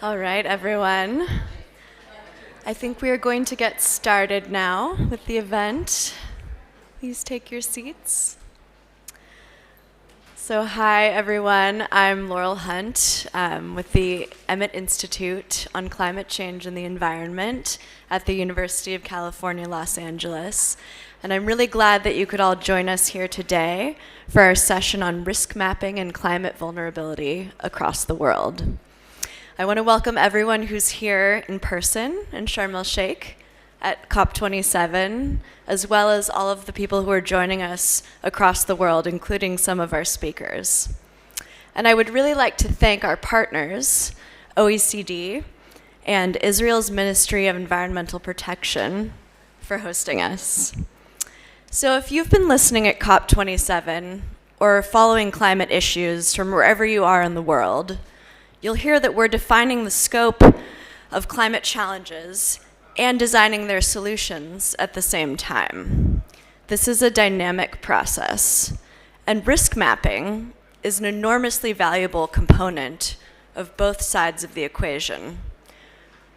All right, everyone. I think we are going to get started now with the event. Please take your seats. So, hi, everyone. I'm Laurel Hunt with the Emmett Institute on Climate Change and the Environment at the University of California, Los Angeles. And I'm really glad that you could all join us here today for our session on risk mapping and climate vulnerability across the world. I want to welcome everyone who's here in person in Sharm el-Sheikh at COP27, as well as all of the people who are joining us across the world, including some of our speakers. And I would really like to thank our partners, OECD and Israel's Ministry of Environmental Protection, for hosting us. So if you've been listening at COP27 or following climate issues from wherever you are in the world, you'll hear that we're defining the scope of climate challenges and designing their solutions at the same time. This is a dynamic process, and risk mapping is an enormously valuable component of both sides of the equation.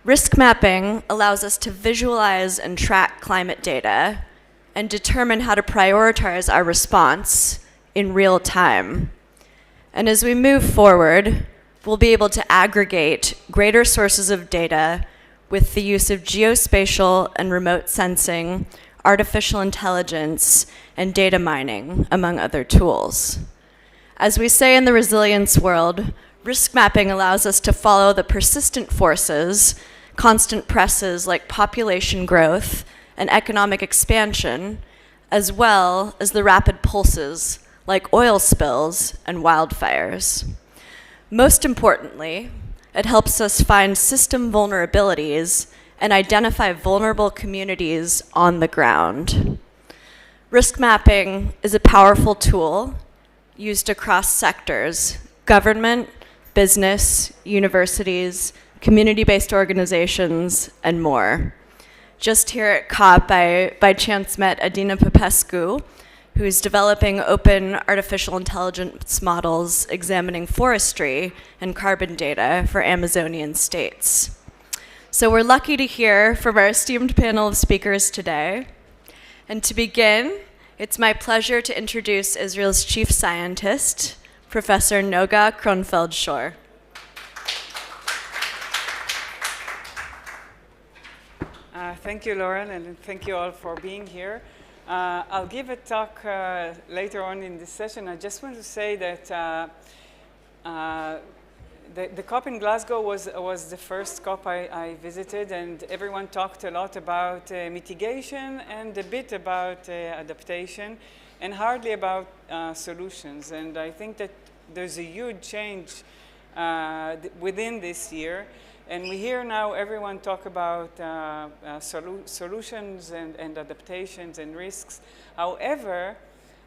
Risk mapping allows us to visualize and track climate data and determine how to prioritize our response in real time. And as we move forward, we'll be able to aggregate greater sources of data with the use of geospatial and remote sensing, artificial intelligence, and data mining, among other tools. As we say in the resilience world, risk mapping allows us to follow the persistent forces, constant presses like population growth and economic expansion, as well as the rapid pulses like oil spills and wildfires. Most importantly, it helps us find system vulnerabilities and identify vulnerable communities on the ground. Risk mapping is a powerful tool used across sectors: government, business, universities, community-based organizations, and more. Just here at COP, I by chance met Adina Popescu, who's developing open artificial intelligence models examining forestry and carbon data for Amazonian states. So we're lucky to hear from our esteemed panel of speakers today. And to begin, it's my pleasure to introduce Israel's chief scientist, Professor Noga Kronfeld-Shor. Thank you, Lauren, and thank you all for being here. I'll give a talk later on in this session. I just want to say that the COP in Glasgow was the first COP I visited, and everyone talked a lot about mitigation and a bit about adaptation, and hardly about solutions. And I think that there's a huge change within this year. And we hear now everyone talk about solutions and adaptations and risks. However,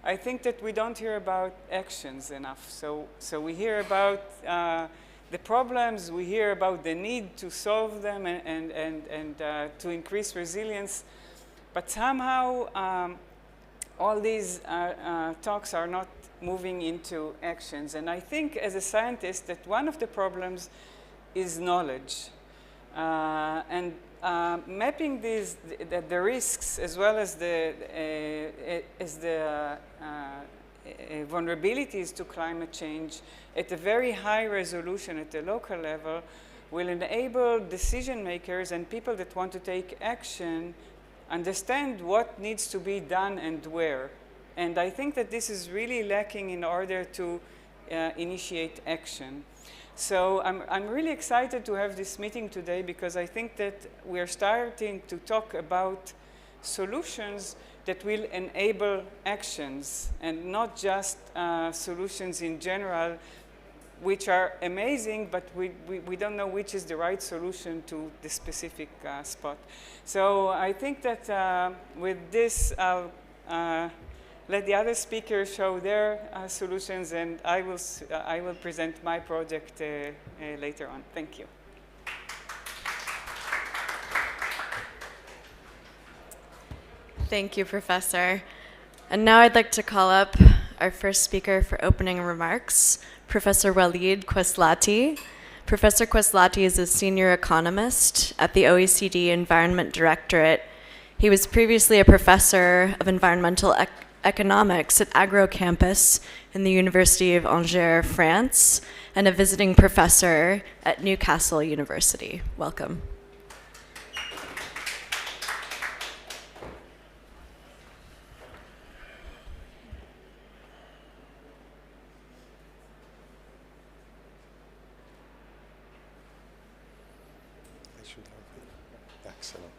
I think that we don't hear about actions enough. So we hear about the problems, we hear about the need to solve them and to increase resilience. But somehow all these talks are not moving into actions. And I think as a scientist that one of the problems is knowledge. Mapping the risks as well as the vulnerabilities to climate change at a very high resolution at the local level will enable decision makers and people that want to take action understand what needs to be done and where. And I think that this is really lacking in order to initiate action. So I'm really excited to have this meeting today because I think that we are starting to talk about solutions that will enable actions and not just solutions in general, which are amazing, but we don't know which is the right solution to the specific spot. So I think that with this, I'll let the other speakers show their solutions, and I will present my project later on. Thank you. Thank you, Professor. And now I'd like to call up our first speaker for opening remarks, Professor Walid Kouaslati. Professor Queslati is a senior economist at the OECD Environment Directorate. He was previously a professor of environmental economics at AgroCampus in the University of Angers, France, and a visiting professor at Newcastle University. Welcome. Excellent.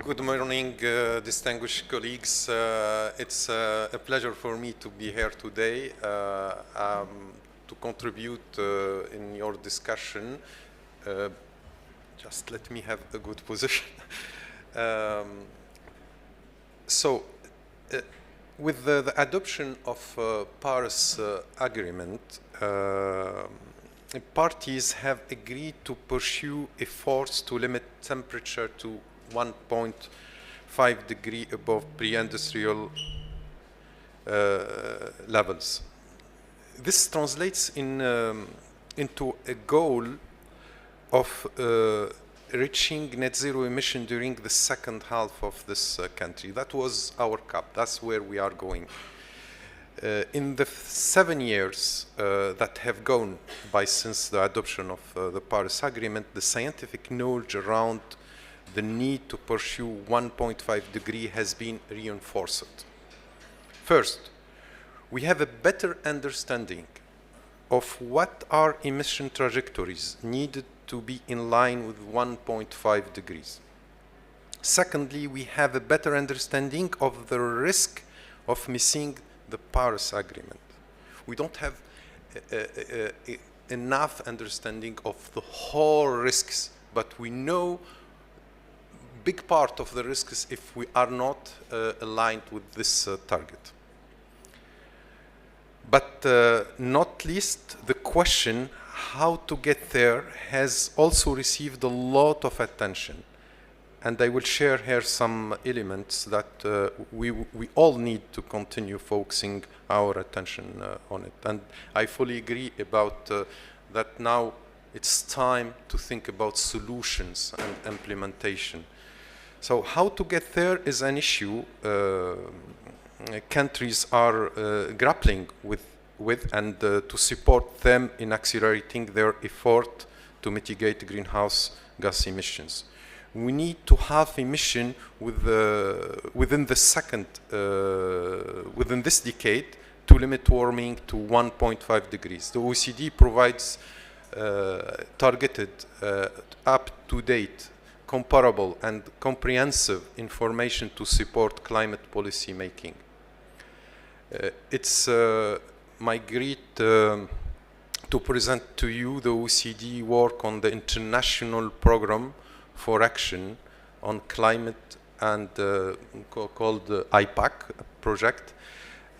Good morning, distinguished colleagues. It's a pleasure for me to be here today to contribute in your discussion. Just let me have a good position. With the adoption of Paris Agreement, parties have agreed to pursue efforts to limit temperature to 1.5 degrees above pre-industrial levels. This translates into a goal of reaching net zero emission during the second half of this country. That was our cap. That's where we are going. In the 7 years that have gone by since the adoption of the Paris Agreement, the scientific knowledge around the need to pursue 1.5 degree has been reinforced. First, we have a better understanding of what are emission trajectories needed to be in line with 1.5 degrees. Secondly, we have a better understanding of the risk of missing the Paris Agreement. We don't have enough understanding of the whole risks, but we know big part of the risks if we are not aligned with this target. But not least, the question how to get there has also received a lot of attention. And I will share here some elements that we all need to continue focusing our attention on it. And I fully agree about that now it's time to think about solutions and implementation. So how to get there is an issue countries are grappling with and to support them in accelerating their effort to mitigate greenhouse gas emissions. We need to have emission within this decade to limit warming to 1.5 degrees. The OECD provides targeted, up-to-date, comparable and comprehensive information to support climate policy making. It's my great to present to you the OECD work on the international program for action on climate and called IPAC project,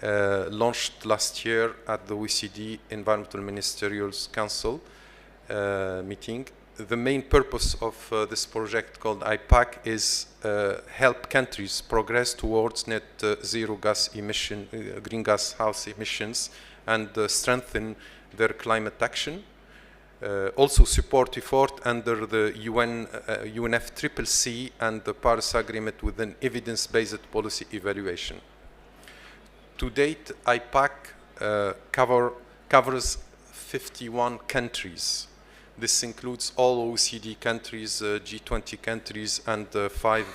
launched last year at the OECD Environmental Ministerial Council meeting. The main purpose of this project called IPAC is help countries progress towards net zero gas emission, greenhouse emissions, and strengthen their climate action. Also support effort under the UNFCCC and the Paris Agreement with an evidence-based policy evaluation. To date, IPAC covers 51 countries. This includes all OECD countries, G20 countries, and 5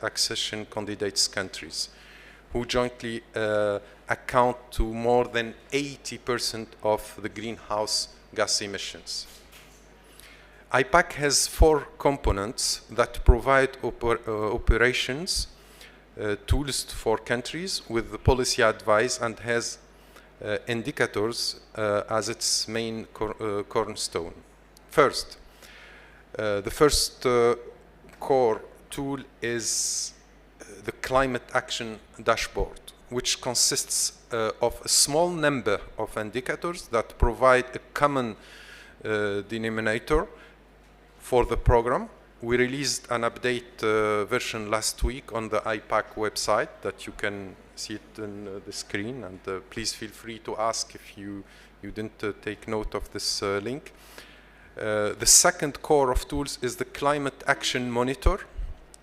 accession candidates countries, who jointly account to more than 80% of the greenhouse gas emissions. IPAC has 4 components that provide operations, tools for countries with the policy advice, and has indicators as its main cornerstone. First, the first core tool is the Climate Action Dashboard, which consists of a small number of indicators that provide a common denominator for the program. We released an update version last week on the IPAC website that you can see it on the screen, and please feel free to ask if you didn't take note of this link. The second core of tools is the Climate Action Monitor.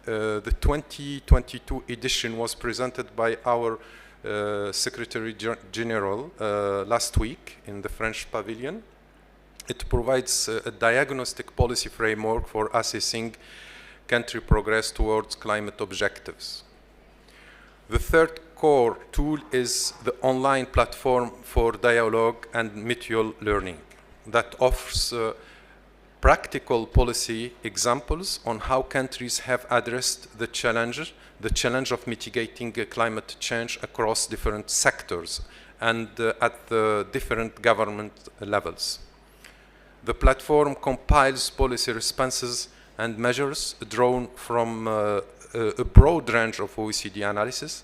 The 2022 edition was presented by our Secretary General last week in the French Pavilion. It provides a diagnostic policy framework for assessing country progress towards climate objectives. The third core tool is the online platform for dialogue and mutual learning that offers practical policy examples on how countries have addressed the challenge of mitigating climate change across different sectors and at the different government levels. The platform compiles policy responses and measures drawn from a broad range of OECD analysis.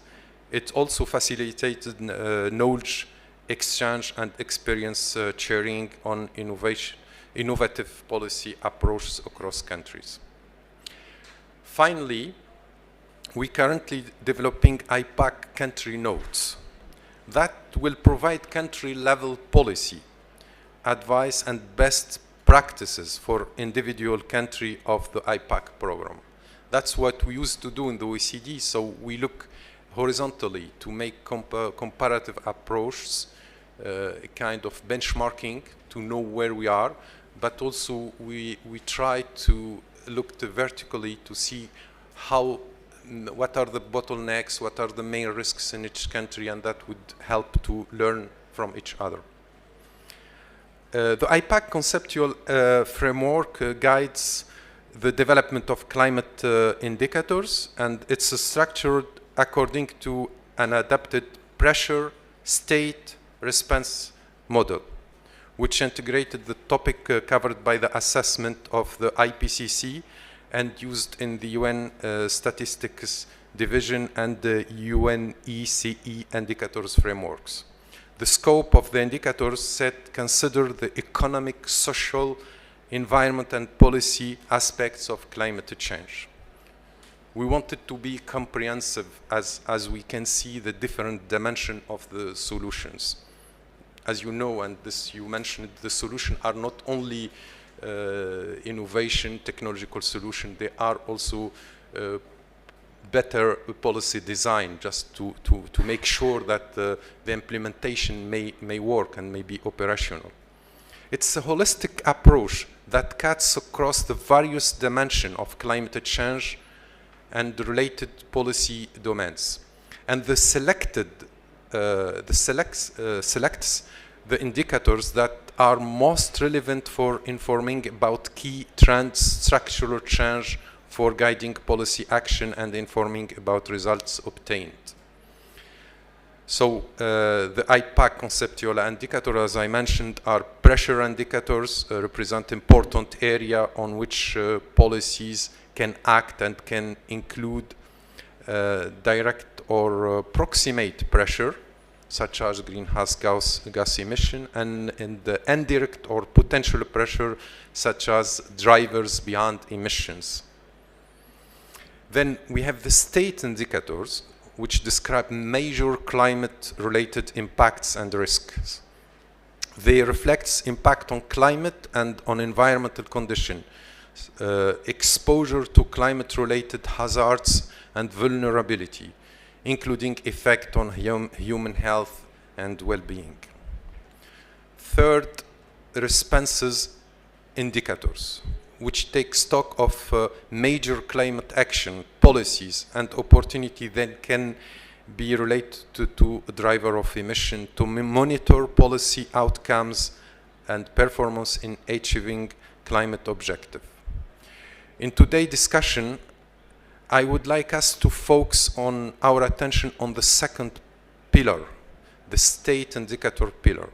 It also facilitated knowledge exchange and experience sharing on innovative policy approaches across countries. Finally, we're currently developing IPAC country notes that will provide country-level policy, advice, and best practices for individual country of the IPAC program. That's what we used to do in the OECD, so we look horizontally to make comparative approaches, a kind of benchmarking to know where we are, but also we try to look vertically to see what are the bottlenecks, what are the main risks in each country, and that would help to learn from each other. The IPAC conceptual framework guides the development of climate indicators, and it's structured according to an adapted pressure state response model, which integrated the topic covered by the assessment of the IPCC and used in the UN Statistics Division and the UNECE indicators frameworks. The scope of the indicators set consider the economic, social, environment, and policy aspects of climate change. We want it to be comprehensive as we can see the different dimension of the solutions. As you know, and this you mentioned, the solutions are not only innovation, technological solution, they are also better policy design, just to make sure that the implementation may work and may be operational. It's a holistic approach that cuts across the various dimensions of climate change and related policy domains. And selects the indicators that are most relevant for informing about key trends, structural change, for guiding policy action and informing about results obtained. So the IPAC conceptual indicators, as I mentioned, are pressure indicators, represent important area on which policies can act and can include direct or proximate pressure, such as greenhouse gas emission, and in the indirect or potential pressure, such as drivers beyond emissions. Then we have the state indicators, which describe major climate-related impacts and risks. They reflect impact on climate and on environmental conditions, exposure to climate-related hazards and vulnerability, including effect on human health and well-being. Third, responses indicators, which take stock of major climate action, policies, and opportunity that can be related to a driver of emission to monitor policy outcomes and performance in achieving climate objective. In today's discussion, I would like us to focus on our attention on the second pillar, the state indicator pillar.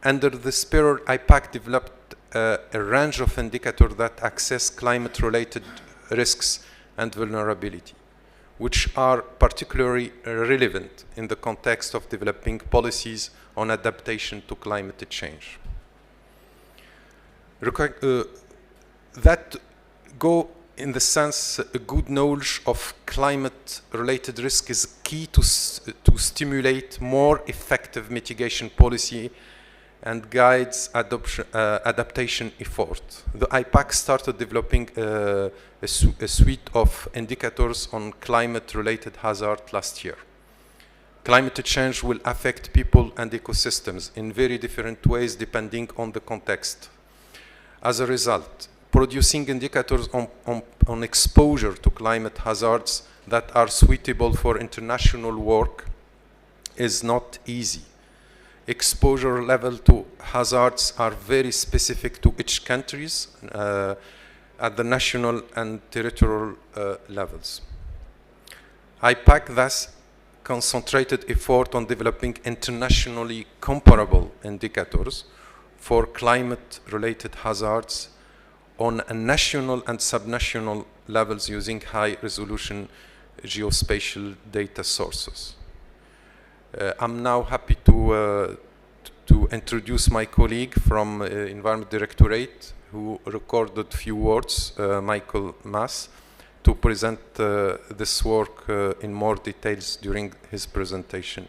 Under this pillar, IPAC developed a range of indicators that assess climate-related risks and vulnerability, which are particularly relevant in the context of developing policies on adaptation to climate change. That go in the sense a good knowledge of climate-related risk is key to stimulate more effective mitigation policy and guides adaptation effort. The IPAC started developing a suite of indicators on climate-related hazard last year. Climate change will affect people and ecosystems in very different ways depending on the context. As a result, producing indicators on exposure to climate hazards that are suitable for international work is not easy. Exposure level to hazards are very specific to each countries at the national and territorial levels. IPAC thus concentrated effort on developing internationally comparable indicators for climate-related hazards on a national and subnational levels using high-resolution geospatial data sources. I'm now happy to introduce my colleague from Environment Directorate who recorded few words, Michael Mass, to present this work in more details during his presentation.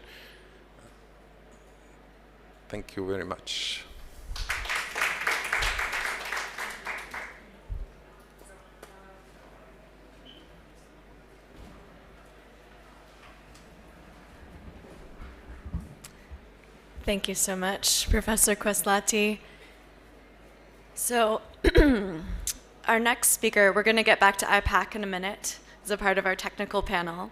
Thank you very much. Thank you so much, Professor Questlati. So our next speaker, we're going to get back to IPAC in a minute as a part of our technical panel.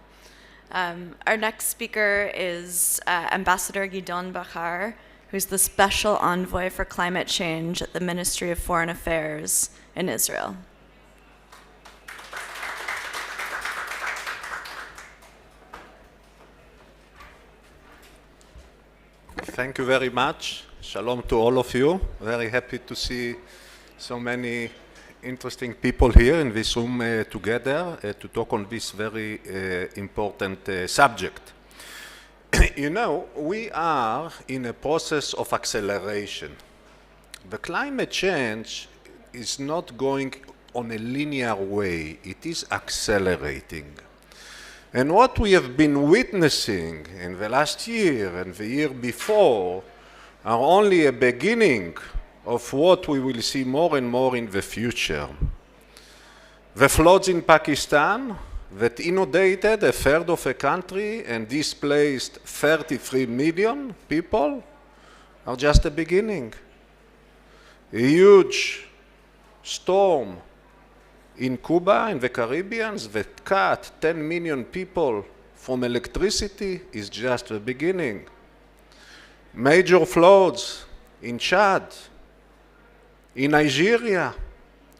Our next speaker is Ambassador Gidon Bahar, who's the Special Envoy for Climate Change at the Ministry of Foreign Affairs in Israel. Thank you very much. Shalom to all of you. Very happy to see so many interesting people here in this room together to talk on this very important subject. You know, we are in a process of acceleration. The climate change is not going on a linear way. It is accelerating. And what we have been witnessing in the last year and the year before are only a beginning of what we will see more and more in the future. The floods in Pakistan that inundated a third of a country and displaced 33 million people are just a beginning. A huge storm in Cuba, in the Caribbean, that cut 10 million people from electricity is just the beginning. Major floods in Chad, in Nigeria,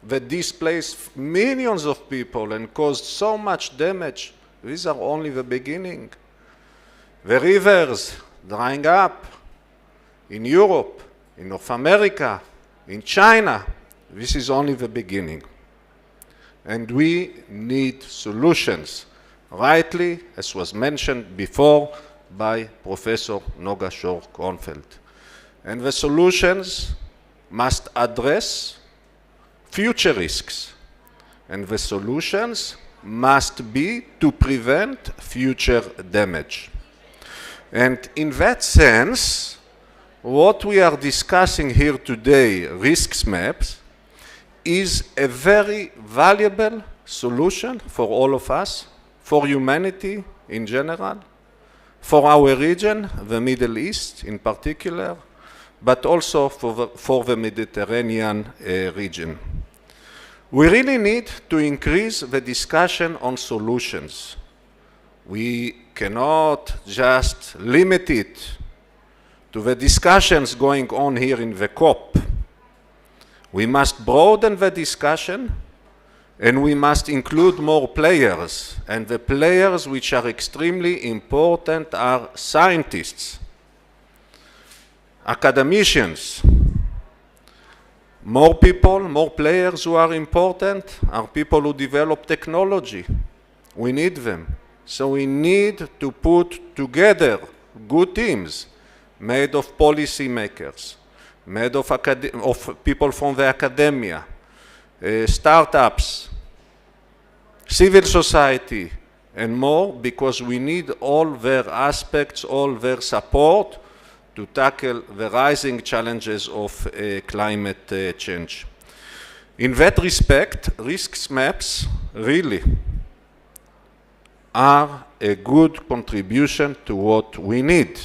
that displaced millions of people and caused so much damage. These are only the beginning. The rivers drying up in Europe, in North America, in China. This is only the beginning. And we need solutions, rightly, as was mentioned before by Professor Noga Schor-Kornfeld. And the solutions must address future risks. And the solutions must be to prevent future damage. And in that sense, what we are discussing here today, risks maps, is a very valuable solution for all of us, for humanity in general, for our region, the Middle East in particular, but also for the Mediterranean region. We really need to increase the discussion on solutions. We cannot just limit it to the discussions going on here in the COP. We must broaden the discussion, and we must include more players. And the players which are extremely important are scientists, academicians. More people, more players who are important are people who develop technology. We need them. So we need to put together good teams made of policymakers, made of people from the academia, startups, civil society, and more, because we need all their aspects, all their support to tackle the rising challenges of climate change. In that respect, risk maps really are a good contribution to what we need.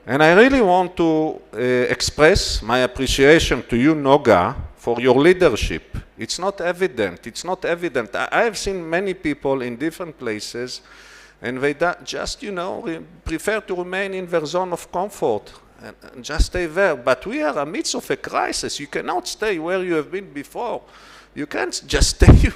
And I really want to express my appreciation to you, Noga, for your leadership. It's not evident. It's not evident. I have seen many people in different places, and they just, you know, prefer to remain in their zone of comfort and just stay there. But we are amidst of a crisis. You cannot stay where you have been before. You can't just stay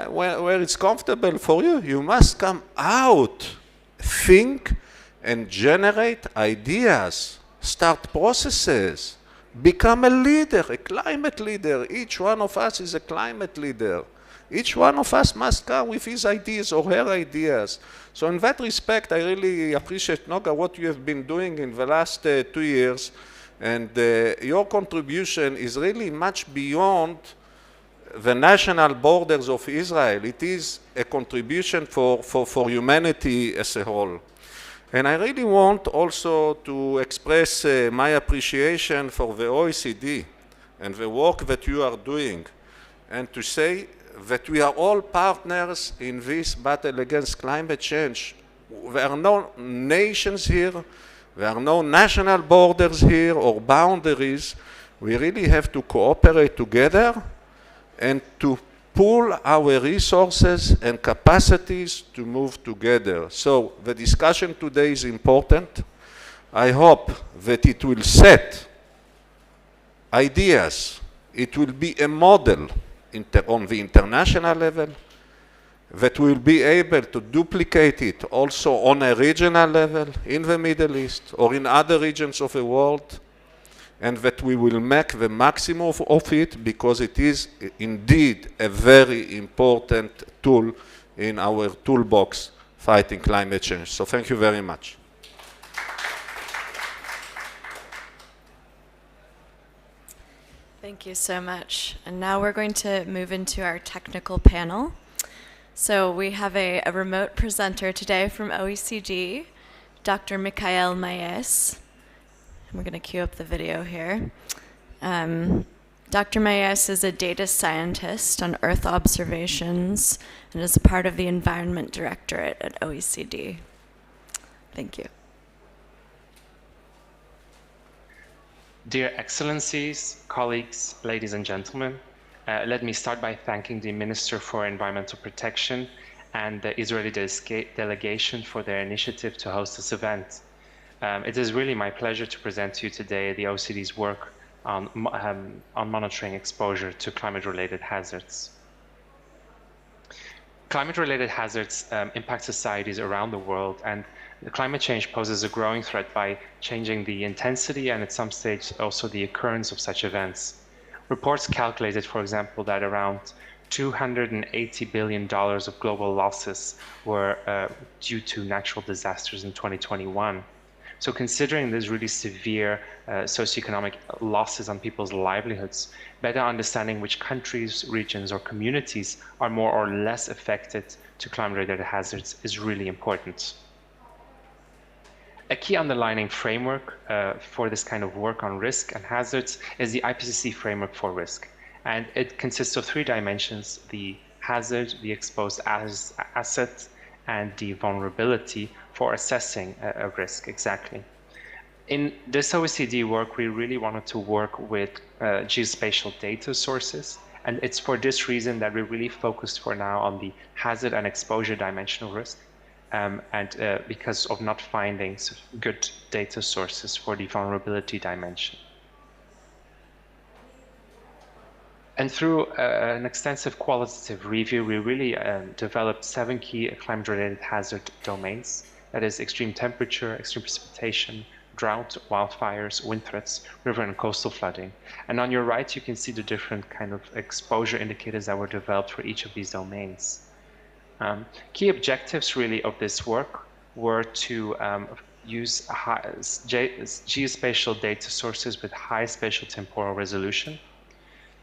where it's comfortable for you. You must come out, think, and generate ideas, start processes, become a leader, a climate leader. Each one of us is a climate leader. Each one of us must come with his ideas or her ideas. So in that respect, I really appreciate, Noga, what you have been doing in the last 2 years. And your contribution is really much beyond the national borders of Israel. It is a contribution for humanity as a whole. And I really want also to express my appreciation for the OECD and the work that you are doing, and to say that we are all partners in this battle against climate change. There are no nations here, there are no national borders here or boundaries. We really have to cooperate together and to pool our resources and capacities to move together. So the discussion today is important. I hope that it will set ideas. It will be a model on the international level, that we will be able to duplicate it also on a regional level in the Middle East or in other regions of the world, and that we will make the maximum of it, because it is indeed a very important tool in our toolbox fighting climate change. So thank you very much. Thank you so much. And now we're going to move into our technical panel. So we have a remote presenter today from OECD, Dr. Michael Mayes. We're going to cue up the video here. Dr. Mayes is a data scientist on Earth observations and is a part of the Environment Directorate at OECD. Thank you. Dear Excellencies, colleagues, ladies and gentlemen, let me start by thanking the Minister for Environmental Protection and the Israeli delegation for their initiative to host this event. It is really my pleasure to present to you today the OECD's work on monitoring exposure to climate-related hazards. Climate-related hazards impact societies around the world, and the climate change poses a growing threat by changing the intensity and at some stage also the occurrence of such events. Reports calculated, for example, that around $280 billion of global losses were due to natural disasters in 2021. So considering these really severe socioeconomic losses on people's livelihoods, better understanding which countries, regions, or communities are more or less affected to climate-related hazards is really important. A key underlying framework for this kind of work on risk and hazards is the IPCC framework for risk. And it consists of 3 dimensions: the hazard, the exposed asset, and the vulnerability for assessing a risk exactly. In this OECD work, we really wanted to work with geospatial data sources. And it's for this reason that we really focused for now on the hazard and exposure dimension of risk. Because of not finding good data sources for the vulnerability dimension. And through an extensive qualitative review, we really developed 7 key climate-related hazard domains. That is extreme temperature, extreme precipitation, drought, wildfires, wind threats, river and coastal flooding. And on your right, you can see the different kind of exposure indicators that were developed for each of these domains. Key objectives really of this work were to use geospatial data sources with high spatial temporal resolution,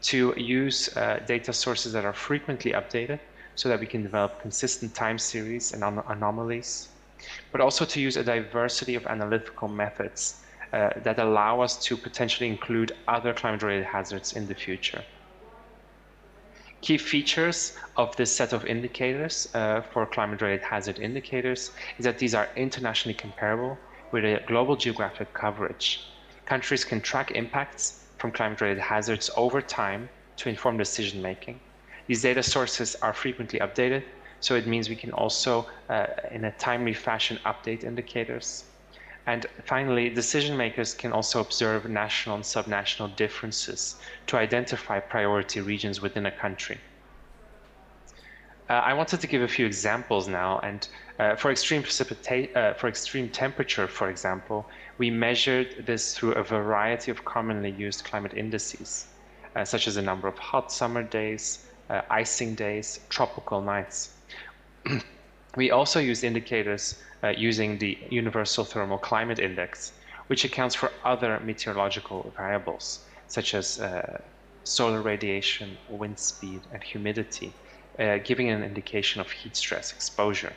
to use data sources that are frequently updated so that we can develop consistent time series and anomalies, but also to use a diversity of analytical methods that allow us to potentially include other climate-related hazards in the future. Key features of this set of indicators for climate-related hazard indicators is that these are internationally comparable with a global geographic coverage. Countries can track impacts from climate-related hazards over time to inform decision-making. These data sources are frequently updated, so it means we can also, in a timely fashion, update indicators. And finally, decision makers can also observe national and subnational differences to identify priority regions within a country. I wanted to give a few examples now, and for extreme temperature, for example, we measured this through a variety of commonly used climate indices, such as the number of hot summer days, icing days, tropical nights. We also used indicators using the Universal Thermal Climate Index, which accounts for other meteorological variables, such as solar radiation, wind speed, and humidity, giving an indication of heat stress exposure.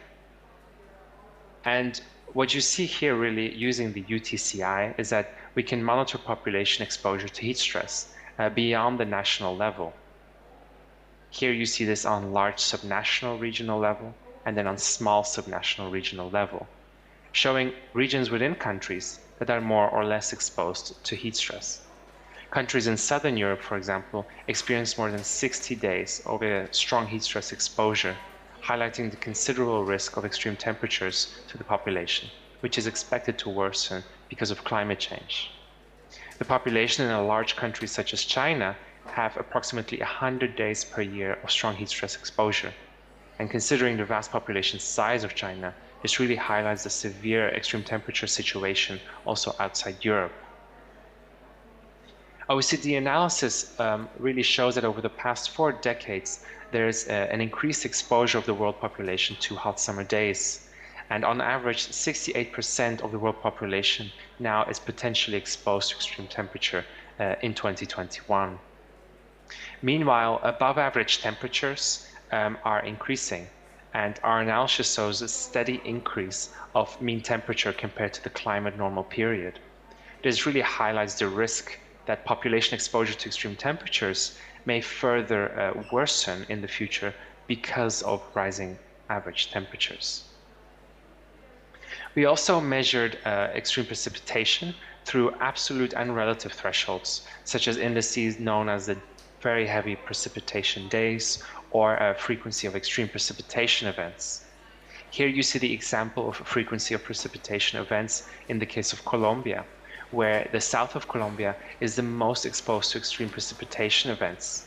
And what you see here really using the UTCI is that we can monitor population exposure to heat stress beyond the national level. Here you see this on large subnational regional level and then on small subnational regional level, showing regions within countries that are more or less exposed to heat stress. Countries in Southern Europe, for example, experience more than 60 days of a strong heat stress exposure, highlighting the considerable risk of extreme temperatures to the population, which is expected to worsen because of climate change. The population in a large country such as China have approximately 100 days per year of strong heat stress exposure. And considering the vast population size of China, this really highlights the severe extreme temperature situation also outside Europe. OECD analysis really shows that over the past 4 decades, there's an increased exposure of the world population to hot summer days. And on average, 68% of the world population now is potentially exposed to extreme temperature in 2021. Meanwhile, above average temperatures are increasing, and our analysis shows a steady increase of mean temperature compared to the climate normal period. This really highlights the risk that population exposure to extreme temperatures may further worsen in the future because of rising average temperatures. We also measured extreme precipitation through absolute and relative thresholds, such as indices known as the very heavy precipitation days or a frequency of extreme precipitation events. Here you see the example of a frequency of precipitation events in the case of Colombia, where the south of Colombia is the most exposed to extreme precipitation events.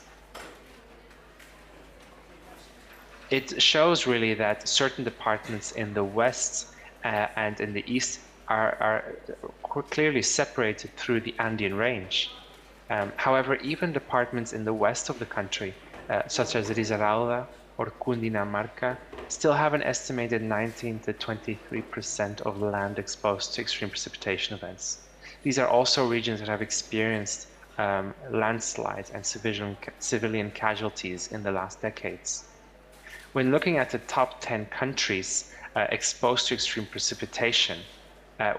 It shows really that certain departments in the west and in the east are clearly separated through the Andean range. However, even departments in the west of the country, such as Risaralda or Cundinamarca, still have an estimated 19 to 23% of land exposed to extreme precipitation events. These are also regions that have experienced landslides and civilian casualties in the last decades. When looking at the top 10 countries exposed to extreme precipitation,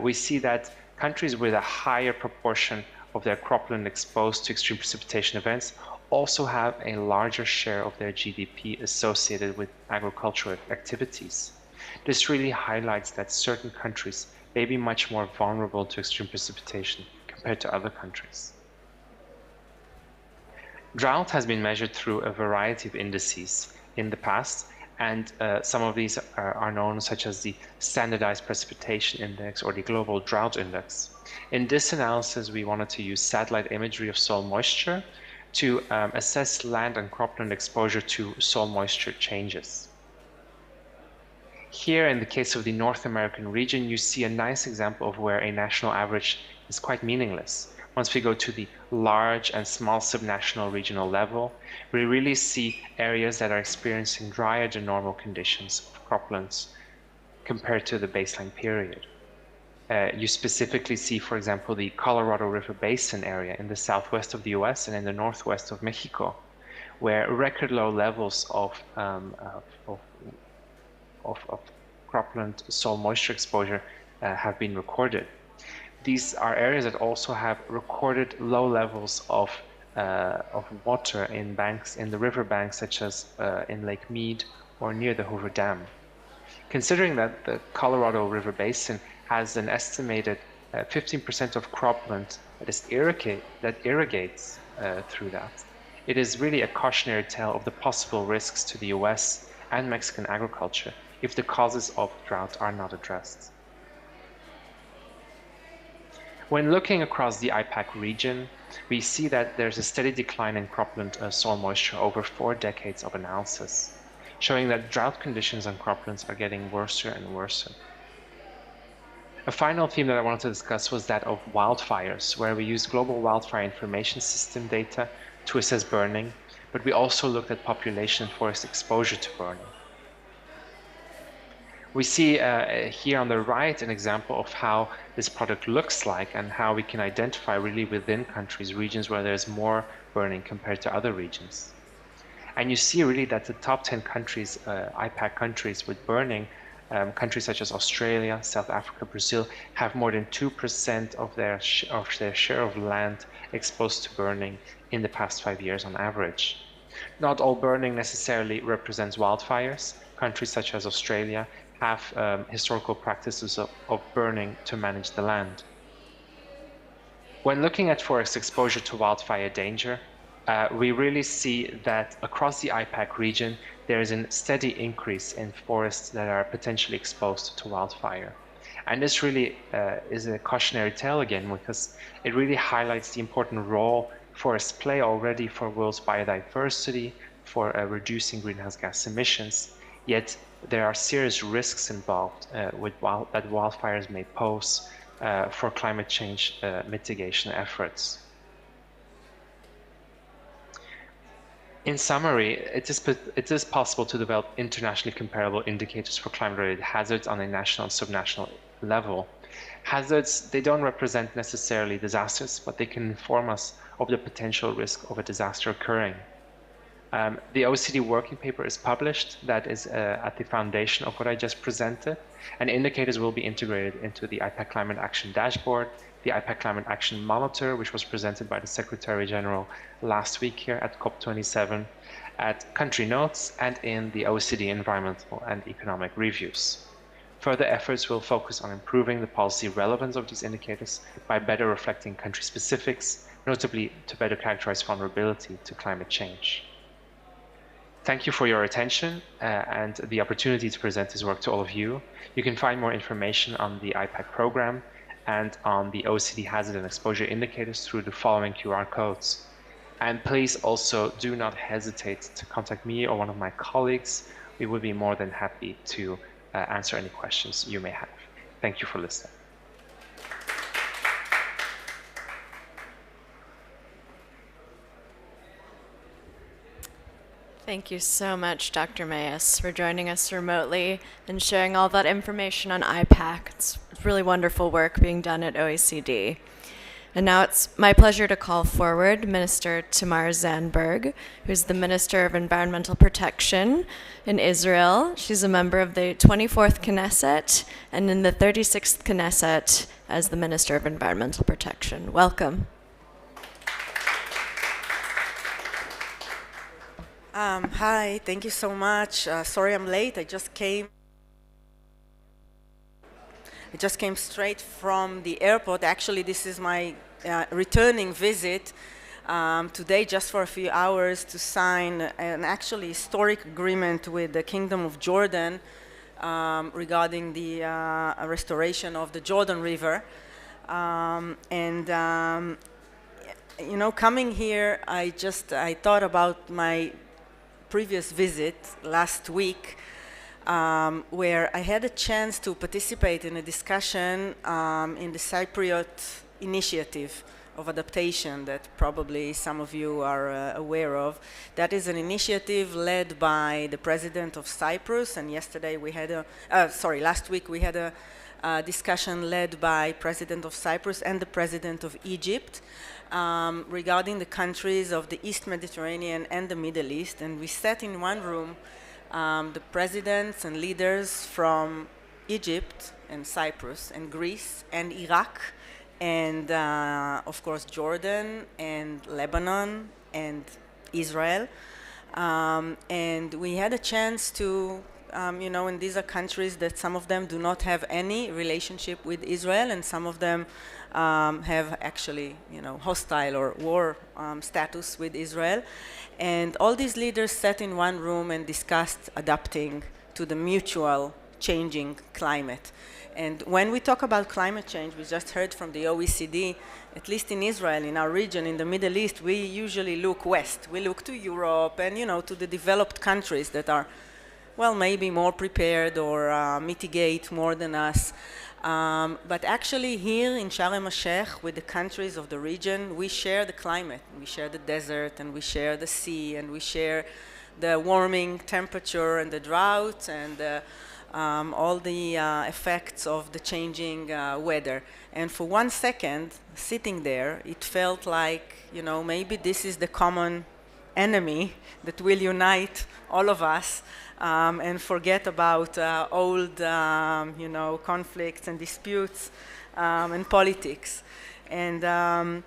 we see that countries with a higher proportion of their cropland exposed to extreme precipitation events also have a larger share of their GDP associated with agricultural activities. This really highlights that certain countries may be much more vulnerable to extreme precipitation compared to other countries. Drought has been measured through a variety of indices in the past, and some of these are known, such as the Standardized Precipitation Index or the Global Drought Index. In this analysis, we wanted to use satellite imagery of soil moisture to assess land and cropland exposure to soil moisture changes. Here, in the case of the North American region, you see a nice example of where a national average is quite meaningless. Once we go to the large and small subnational regional level, we really see areas that are experiencing drier than normal conditions of croplands compared to the baseline period. You specifically see, for example, the Colorado River Basin area in the southwest of the US and in the northwest of Mexico, where record low levels of cropland soil moisture exposure have been recorded. These are areas that also have recorded low levels of water in banks, in the river banks, such as in Lake Mead or near the Hoover Dam. Considering that the Colorado River Basin has an estimated 15% of cropland that irrigates through that, it is really a cautionary tale of the possible risks to the US and Mexican agriculture if the causes of drought are not addressed. When looking across the IPAC region, we see that there's a steady decline in cropland soil moisture over 4 decades of analysis, showing that drought conditions on croplands are getting worse and worse. A final theme that I wanted to discuss was that of wildfires, where we used global wildfire information system data to assess burning, but we also looked at population and forest exposure to burning. We see here on the right an example of how this product looks like and how we can identify really within countries, regions where there's more burning compared to other regions. And you see really that the top 10 countries, IPAC countries with burning, countries such as Australia, South Africa, Brazil, have more than 2% of their share of land exposed to burning in the past 5 years on average. Not all burning necessarily represents wildfires. Countries such as Australia have historical practices of burning to manage the land. When looking at forest exposure to wildfire danger, we really see that across the IPAC region, there is a steady increase in forests that are potentially exposed to wildfire. And this really is a cautionary tale again, because it really highlights the important role forests play already for world's biodiversity, for reducing greenhouse gas emissions. Yet there are serious risks involved that wildfires may pose for climate change mitigation efforts. In summary, it is possible to develop internationally comparable indicators for climate-related hazards on a national and subnational level. Hazards, they don't represent necessarily disasters, but they can inform us of the potential risk of a disaster occurring. The OECD working paper is published. That is at the foundation of what I just presented. And indicators will be integrated into the IPAC Climate Action Dashboard, the IPAC Climate Action Monitor, which was presented by the Secretary General last week here at COP27, at country notes, and in the OECD environmental and economic reviews. Further efforts will focus on improving the policy relevance of these indicators by better reflecting country specifics, notably to better characterize vulnerability to climate change. Thank you for your attention and the opportunity to present this work to all of you. You can find more information on the IPAC program and on the OECD hazard and exposure indicators through the following QR codes. And please also do not hesitate to contact me or one of my colleagues. We would be more than happy to answer any questions you may have. Thank you for listening. Thank you so much, Dr. Mayes, for joining us remotely and sharing all that information on IPAC. It's really wonderful work being done at OECD. And now it's my pleasure to call forward Minister Tamar Zandberg, who's the Minister of Environmental Protection in Israel. She's a member of the 24th Knesset and in the 36th Knesset as the Minister of Environmental Protection. Welcome. Hi, thank you so much. Sorry I'm late. I just came straight from the airport. Actually, this is my returning visit today, just for a few hours, to sign an actually historic agreement with the Kingdom of Jordan regarding the restoration of the Jordan River. You know, coming here, I thought about my previous visit last week, where I had a chance to participate in a discussion in the Cypriot initiative of adaptation that probably some of you are aware of. That is an initiative led by the president of Cyprus, and last week we had a discussion led by President of Cyprus and the President of Egypt regarding the countries of the East Mediterranean and the Middle East. And we sat in one room, the presidents and leaders from Egypt and Cyprus and Greece and Iraq and of course Jordan and Lebanon and Israel. And we had a chance to, and these are countries that some of them do not have any relationship with Israel, and some of them have actually, hostile or war status with Israel. And all these leaders sat in one room and discussed adapting to the mutual changing climate. And when we talk about climate change, we just heard from the OECD, at least in Israel, in our region, in the Middle East, we usually look west. We look to Europe and, to the developed countries that are, well, maybe more prepared or mitigate more than us. But actually here in Sharm el-Sheikh, with the countries of the region, we share the climate. We share the desert, and we share the sea, and we share the warming temperature and the drought and all the effects of the changing weather. And for 1 second, sitting there, it felt like, maybe this is the common enemy that will unite all of us and forget about old, conflicts and disputes and politics. And the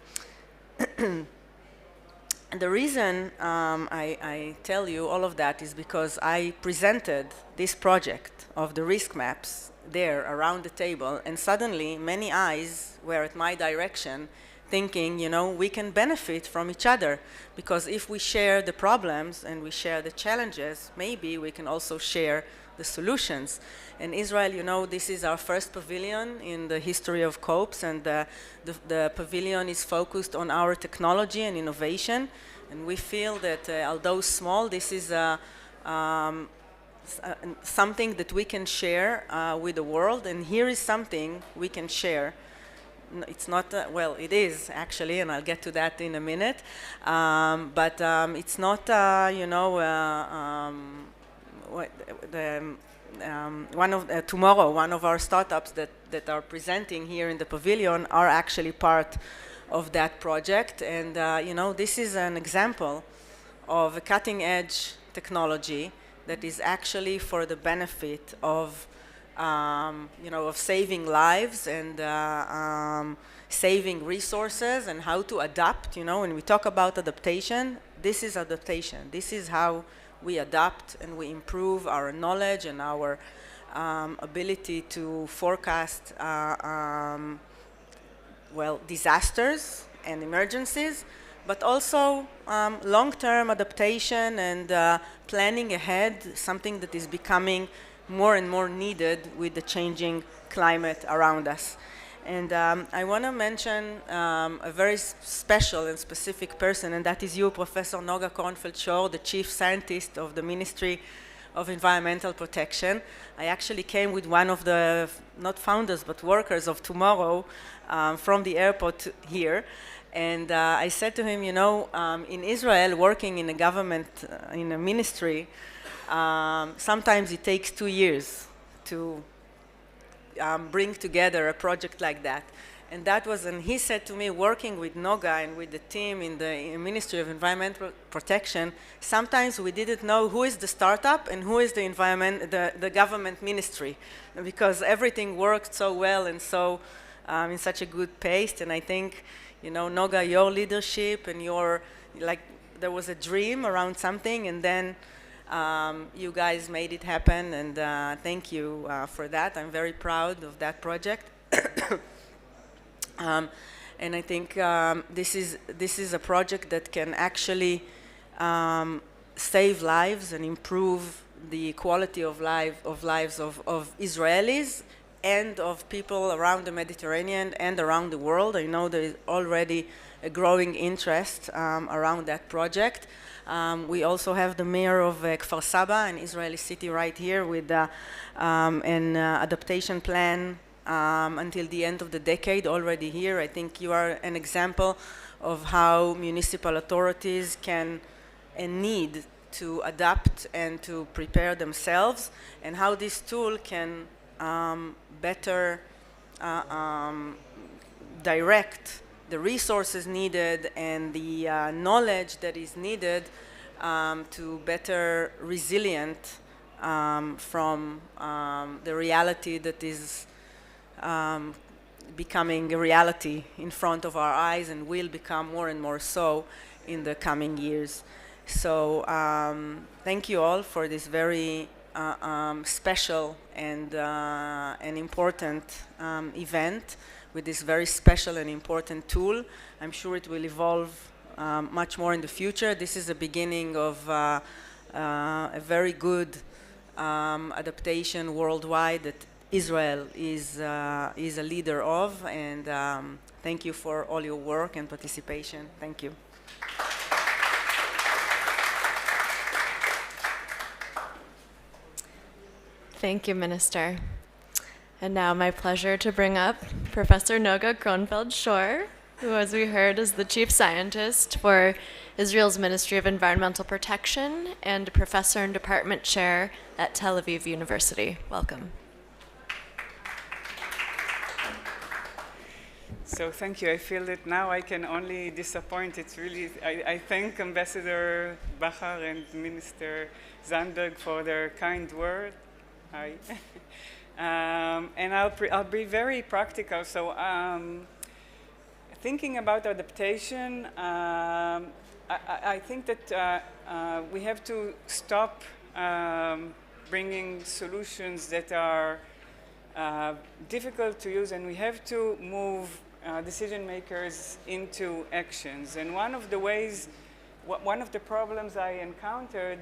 reason I tell you all of that is because I presented this project of the risk maps there around the table, and suddenly many eyes were at my direction thinking, we can benefit from each other, because if we share the problems and we share the challenges, maybe we can also share the solutions. And Israel, this is our first pavilion in the history of COPES, and the pavilion is focused on our technology and innovation. And we feel that although small, this is something that we can share with the world. And here is something we can share. It's not, well, it is actually, and I'll get to that in a minute. But it's not, tomorrow, one of our startups that are presenting here in the pavilion are actually part of that project. And this is an example of a cutting-edge technology that is actually for the benefit of of saving lives and saving resources, and how to adapt. When we talk about adaptation, this is adaptation. This is how we adapt and we improve our knowledge and our ability to forecast disasters and emergencies, but also long-term adaptation and planning ahead, something that is becoming more and more needed with the changing climate around us. And I want to mention a very special and specific person, and that is you, Professor Noga Kornfeld-Shor, the Chief Scientist of the Ministry of Environmental Protection. I actually came with one of the, not founders, but workers of tomorrow from the airport here. And I said to him, in Israel, working in a government, in a ministry, sometimes it takes 2 years to bring together a project like that. And that was, and he said to me, working with Noga and with the team in the Ministry of Environmental Protection, sometimes we didn't know who is the startup and who is the government ministry, because everything worked so well and so in such a good pace. And I think, Noga, your leadership and your, there was a dream around something, and then you guys made it happen, and thank you for that. I'm very proud of that project. And I think this is a project that can actually save lives and improve the quality of lives of Israelis and of people around the Mediterranean and around the world. I know there is already a growing interest around that project. We also have the mayor of Kfar Saba, an Israeli city right here, with an adaptation plan until the end of the decade already here. I think you are an example of how municipal authorities can and need to adapt and to prepare themselves, and how this tool can better direct the resources needed and the knowledge that is needed to better resilient from the reality that is becoming a reality in front of our eyes and will become more and more so in the coming years. So thank you all for this very special and important event with this very special and important tool. I'm sure it will evolve much more in the future. This is the beginning of a very good adaptation worldwide that Israel is a leader of, and thank you for all your work and participation. Thank you. Thank you, Minister. And now my pleasure to bring up Professor Noga Kronfeld-Shor, who, as we heard, is the Chief Scientist for Israel's Ministry of Environmental Protection and Professor and Department Chair at Tel Aviv University. Welcome. So thank you. I feel that now I can only disappoint. It's really, I thank Ambassador Bachar and Minister Zandberg for their kind word. Hi. And I'll be very practical. So thinking about adaptation, I think that we have to stop bringing solutions that are difficult to use, and we have to move decision makers into actions. And one of the ways, one of the problems I encountered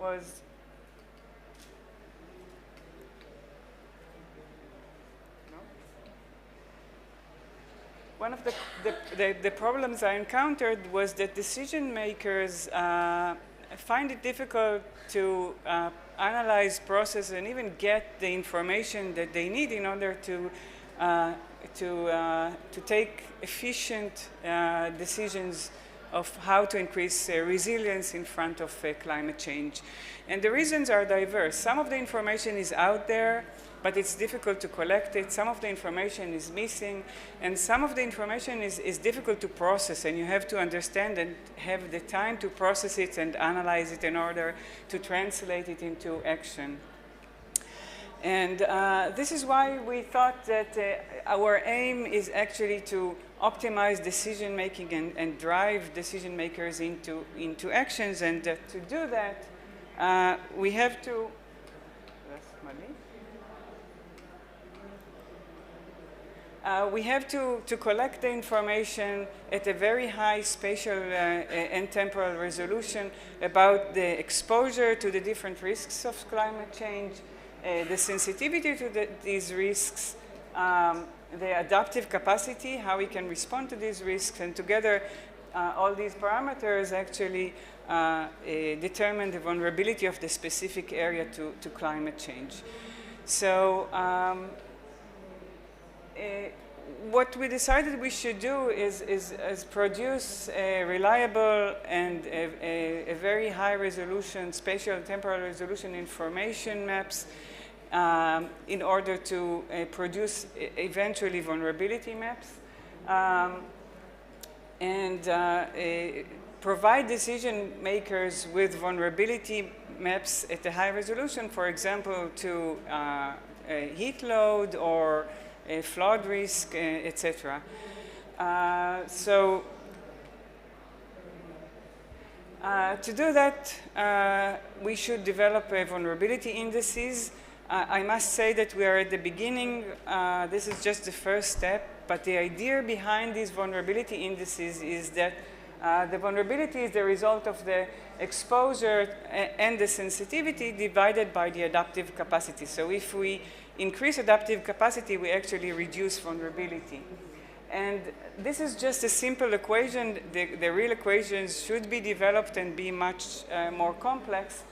was one of the problems I encountered was that decision makers find it difficult to analyze, process, and even get the information that they need in order to take efficient decisions of how to increase resilience in front of climate change. And the reasons are diverse. Some of the information is out there, but it's difficult to collect it. Some of the information is missing, and some of the information is difficult to process, and you have to understand and have the time to process it and analyze it in order to translate it into action. And this is why we thought that our aim is actually to optimize decision making and drive decision makers into actions. And to do that, we have to. We have to collect the information at a very high spatial and temporal resolution about the exposure to the different risks of climate change, the sensitivity to these risks, the adaptive capacity, how we can respond to these risks, and together all these parameters actually determine the vulnerability of the specific area to climate change. So what we decided we should do is produce a reliable and a very high resolution, spatial and temporal resolution information maps in order to produce eventually vulnerability maps and provide decision makers with vulnerability maps at a high resolution, for example, to heat load or a flood risk, etc. So to do that, we should develop vulnerability indices. I must say that we are at the beginning. This is just the first step, but the idea behind these vulnerability indices is that the vulnerability is the result of the exposure and the sensitivity divided by the adaptive capacity. So if we increase adaptive capacity, we actually reduce vulnerability. And this is just a simple equation. The real equations should be developed and be much more complex.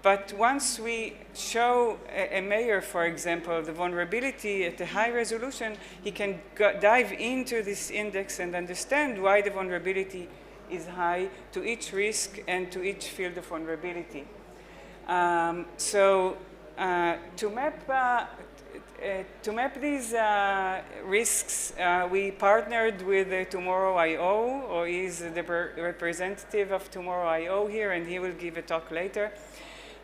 But once we show a mayor, for example, the vulnerability at a high resolution, he can dive into this index and understand why the vulnerability is high to each risk and to each field of vulnerability. To map to map these risks, we partnered with Tomorrow.io, or he's the representative of Tomorrow.io here, and he will give a talk later.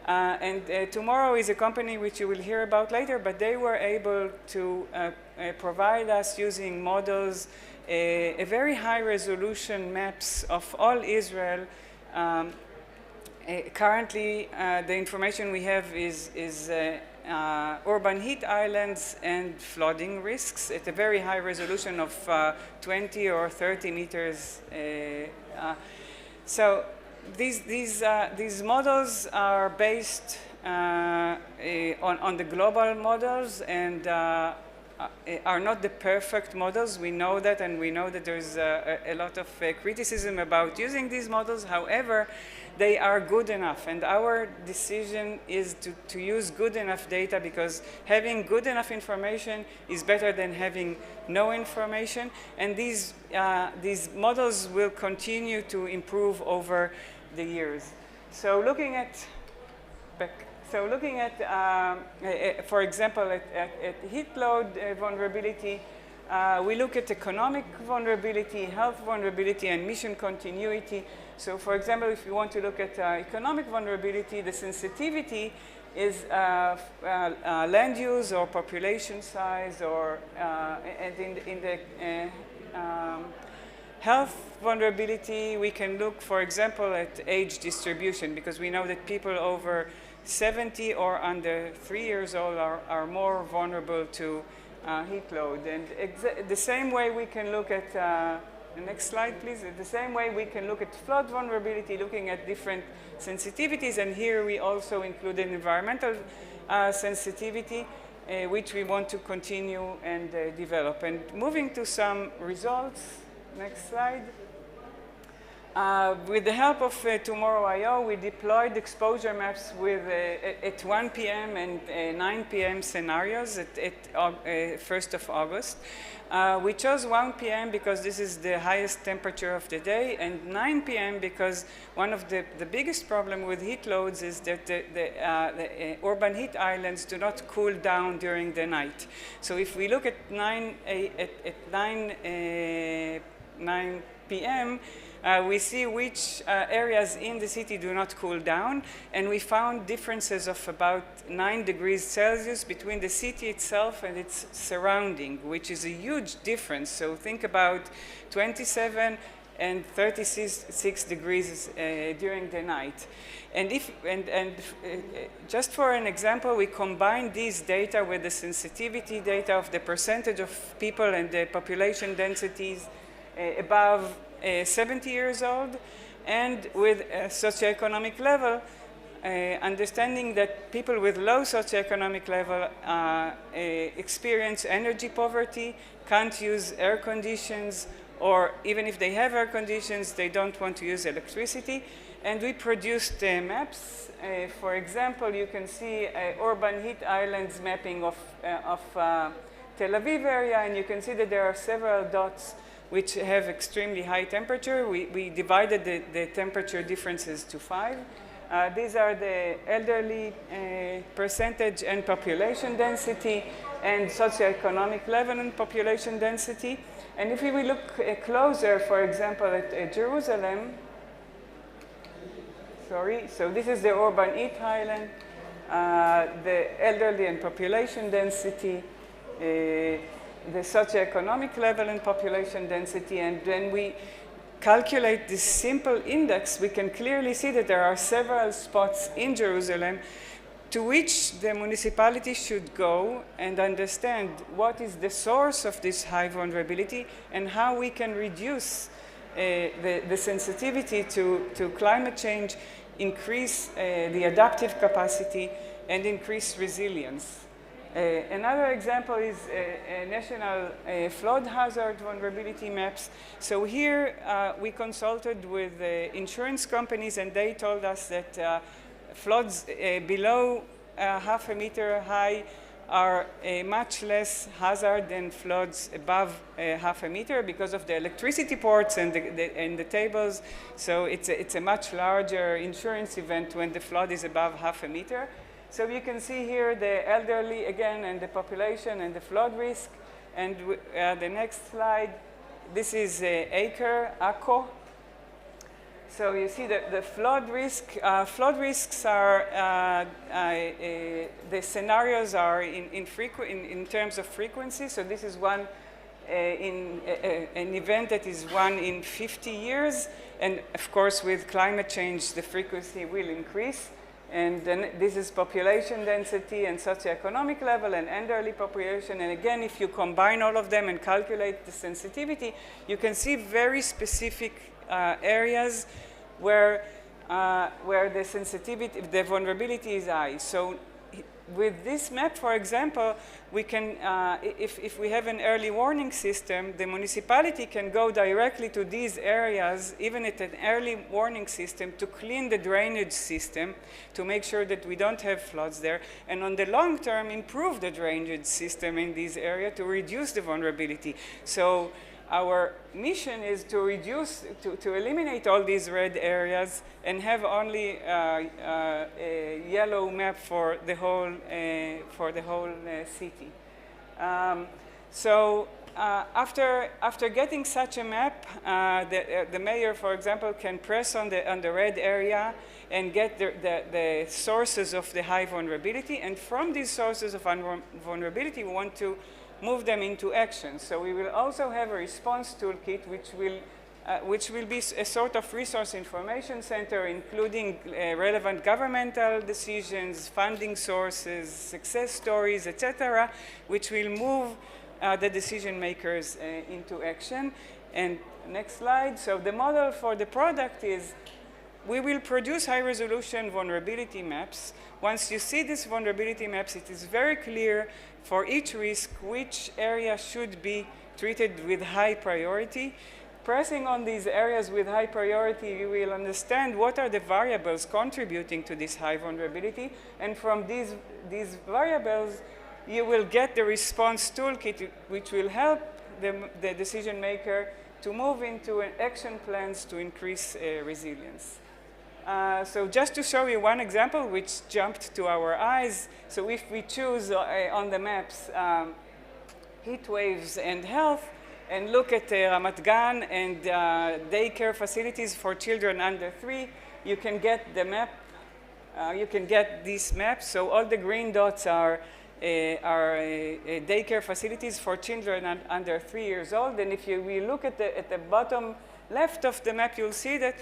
Tomorrow is a company which you will hear about later, but they were able to provide us using models a very high resolution maps of all Israel. Currently, the information we have is urban heat islands and flooding risks at a very high resolution of 20 or 30 meters. So these models are based on the global models and are not the perfect models. We know that, and we know that there's a lot of criticism about using these models. However, they are good enough, and our decision is to use good enough data, because having good enough information is better than having no information, and these models will continue to improve over the years. So looking at for example, at heat load vulnerability, we look at economic vulnerability, health vulnerability, and mission continuity. So for example, if you want to look at economic vulnerability, the sensitivity is land use or population size, or and in the health vulnerability, we can look, for example, at age distribution, because we know that people over 70 or under 3 years old are more vulnerable to heat load. And the same way we can look at, the next slide please, the same way we can look at flood vulnerability, looking at different sensitivities, and here we also include an environmental sensitivity, which we want to continue and develop. And moving to some results, next slide. With the help of Tomorrow.io, we deployed exposure maps with at 1 p.m. and 9 p.m. scenarios at 1st of August. We chose 1 p.m. because this is the highest temperature of the day, and 9 p.m. because one of the biggest problem with heat loads is that the urban heat islands do not cool down during the night. So if we look at 9 p.m., we see which areas in the city do not cool down, and we found differences of about 9 degrees Celsius between the city itself and its surrounding, which is a huge difference. So think about 27 and 36 degrees during the night. And just for an example, we combine these data with the sensitivity data of the percentage of people and the population densities above 70 years old, and with a socioeconomic level, understanding that people with low socioeconomic level experience energy poverty, can't use air conditions, or even if they have air conditions, they don't want to use electricity. And we produced maps. For example, you can see urban heat islands mapping of Tel Aviv area, and you can see that there are several dots which have extremely high temperature. We divided the temperature differences to 5. These are the elderly percentage and population density, and socioeconomic level and population density. And if we look closer, for example, at Jerusalem, so this is the urban heat island, the elderly and population density, the socioeconomic level and population density, and when we calculate this simple index, we can clearly see that there are several spots in Jerusalem to which the municipality should go and understand what is the source of this high vulnerability and how we can reduce the sensitivity to climate change, increase the adaptive capacity, and increase resilience. Another example is national flood hazard vulnerability maps. So here we consulted with insurance companies, and they told us that floods below half a meter high are much less hazard than floods above half a meter because of the electricity ports and the tables. So it's a much larger insurance event when the flood is above half a meter. So you can see here the elderly again and the population and the flood risk. And the next slide, this is Acre, Akko. So you see the flood risk. Flood risks are, the scenarios are in terms of frequency. So this is one an event that is one in 50 years. And of course, with climate change, the frequency will increase. And then this is population density and socioeconomic level and elderly population. And again, if you combine all of them and calculate the sensitivity, you can see very specific areas where the sensitivity, the vulnerability is high. So with this map, for example, we can, if we have an early warning system, the municipality can go directly to these areas, even at an early warning system, to clean the drainage system, to make sure that we don't have floods there, and on the long term, improve the drainage system in these areas to reduce the vulnerability. So our mission is to reduce, to eliminate all these red areas and have only a yellow map for the whole city. After getting such a map, the mayor, for example, can press on the red area and get the sources of the high vulnerability. And from these sources of vulnerability, we want to move them into action. So we will also have a response toolkit which will be a sort of resource information center, including relevant governmental decisions, funding sources, success stories, etc., which will move the decision makers into action. And next slide. So the model for the product is we will produce high-resolution vulnerability maps. Once you see these vulnerability maps, it is very clear for each risk which area should be treated with high priority. Pressing on these areas with high priority, you will understand what are the variables contributing to this high vulnerability. And from these variables, you will get the response toolkit, which will help the decision maker to move into action plans to increase resilience. So just to show you one example which jumped to our eyes. So if we choose on the maps heat waves and health and look at Ramat Gan and daycare facilities for children under 3, you can get the map, you can get these maps. So all the green dots are daycare facilities for children under 3 years old. And if we look at the bottom left of the map, you'll see that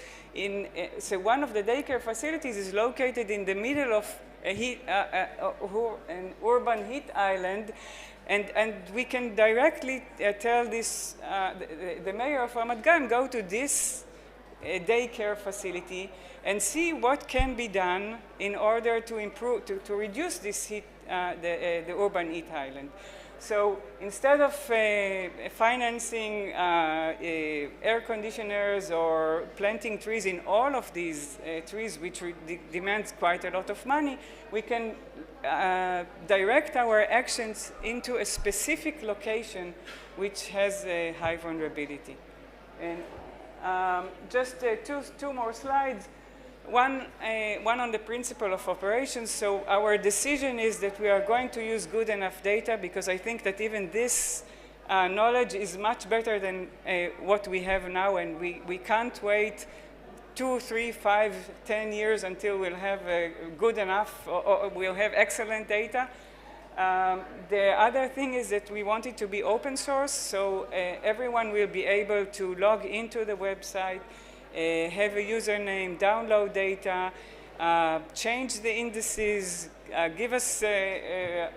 so one of the daycare facilities is located in the middle of an urban heat island, and we can directly tell this the mayor of Ramat Gan, go to this daycare facility and see what can be done in order to improve, to reduce this heat, the urban heat island. So instead of financing air conditioners or planting trees in all of these trees, which demands quite a lot of money, we can direct our actions into a specific location which has a high vulnerability. And just two more slides. One on the principle of operations. So our decision is that we are going to use good enough data, because I think that even this knowledge is much better than what we have now, and we can't wait 2, 3, 5, 10 years until we'll have good enough or we'll have excellent data. The other thing is that we want it to be open source, so everyone will be able to log into the website, have a username, download data, change the indices, give us a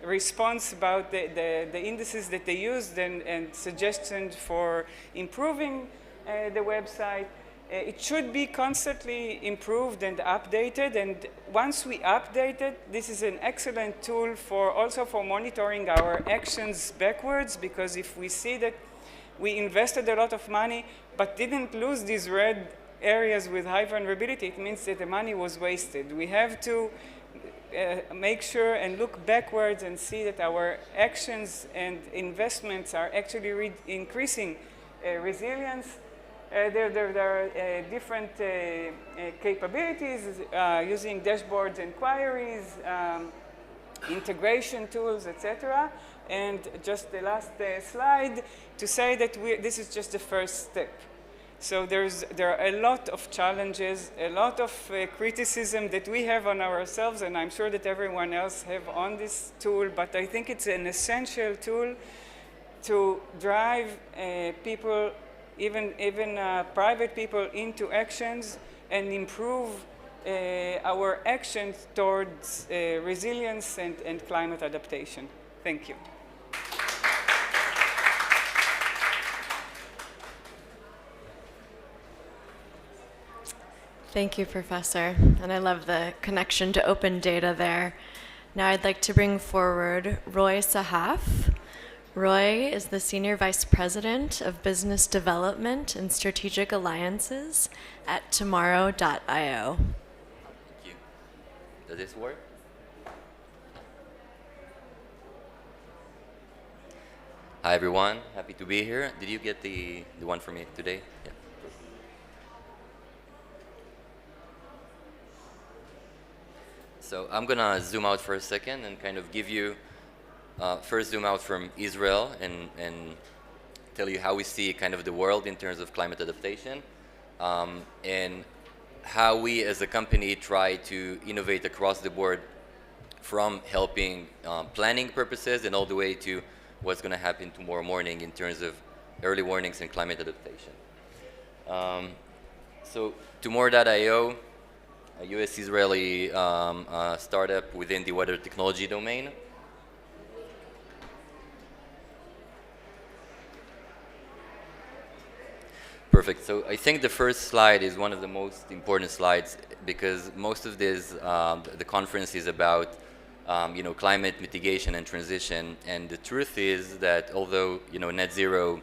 response about the indices that they used and suggestions for improving the website. It should be constantly improved and updated, and once we update it, this is an excellent tool also for monitoring our actions backwards, because if we see that we invested a lot of money but didn't lose these red areas with high vulnerability, it means that the money was wasted. We have to make sure and look backwards and see that our actions and investments are actually increasing resilience. There are different capabilities using dashboards and queries, integration tools, etc. And just the last slide to say that this is just the first step. So there are a lot of challenges, a lot of criticism that we have on ourselves, and I'm sure that everyone else have on this tool, but I think it's an essential tool to drive people, even private people, into actions and improve our actions towards resilience and climate adaptation. Thank you. Thank you, Professor. And I love the connection to open data there. Now I'd like to bring forward Roy Sahaf. Roy is the Senior Vice President of Business Development and Strategic Alliances at Tomorrow.io. Thank you. Does this work? Hi, everyone. Happy to be here. Did you get the one for me today? Yeah. So I'm going to zoom out for a second and kind of give you, first zoom out from Israel and tell you how we see kind of the world in terms of climate adaptation, and how we as a company try to innovate across the board from helping planning purposes and all the way to what's going to happen tomorrow morning in terms of early warnings and climate adaptation. So Tomorrow.io, a US-Israeli startup within the weather technology domain. Perfect. So I think the first slide is one of the most important slides because most of this, the conference is about climate mitigation and transition. And the truth is that although net zero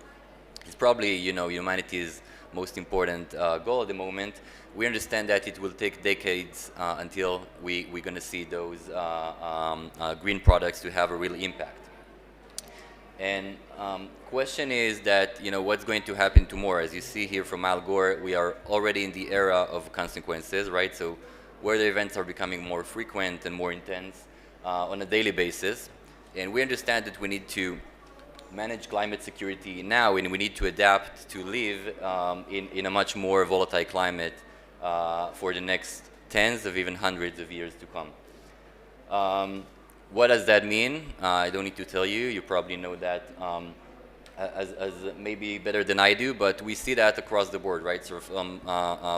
is probably humanity's most important goal at the moment, we understand that it will take decades until we're going to see those green products to have a real impact. And question is that what's going to happen tomorrow? As you see here from Al Gore, we are already in the era of consequences, right? So weather events are becoming more frequent and more intense on a daily basis, and we understand that we need to manage climate security now, and we need to adapt to live in a much more volatile climate for the next tens of even hundreds of years to come. What does that mean? I don't need to tell you. You probably know that as maybe better than I do, but we see that across the board, right? So from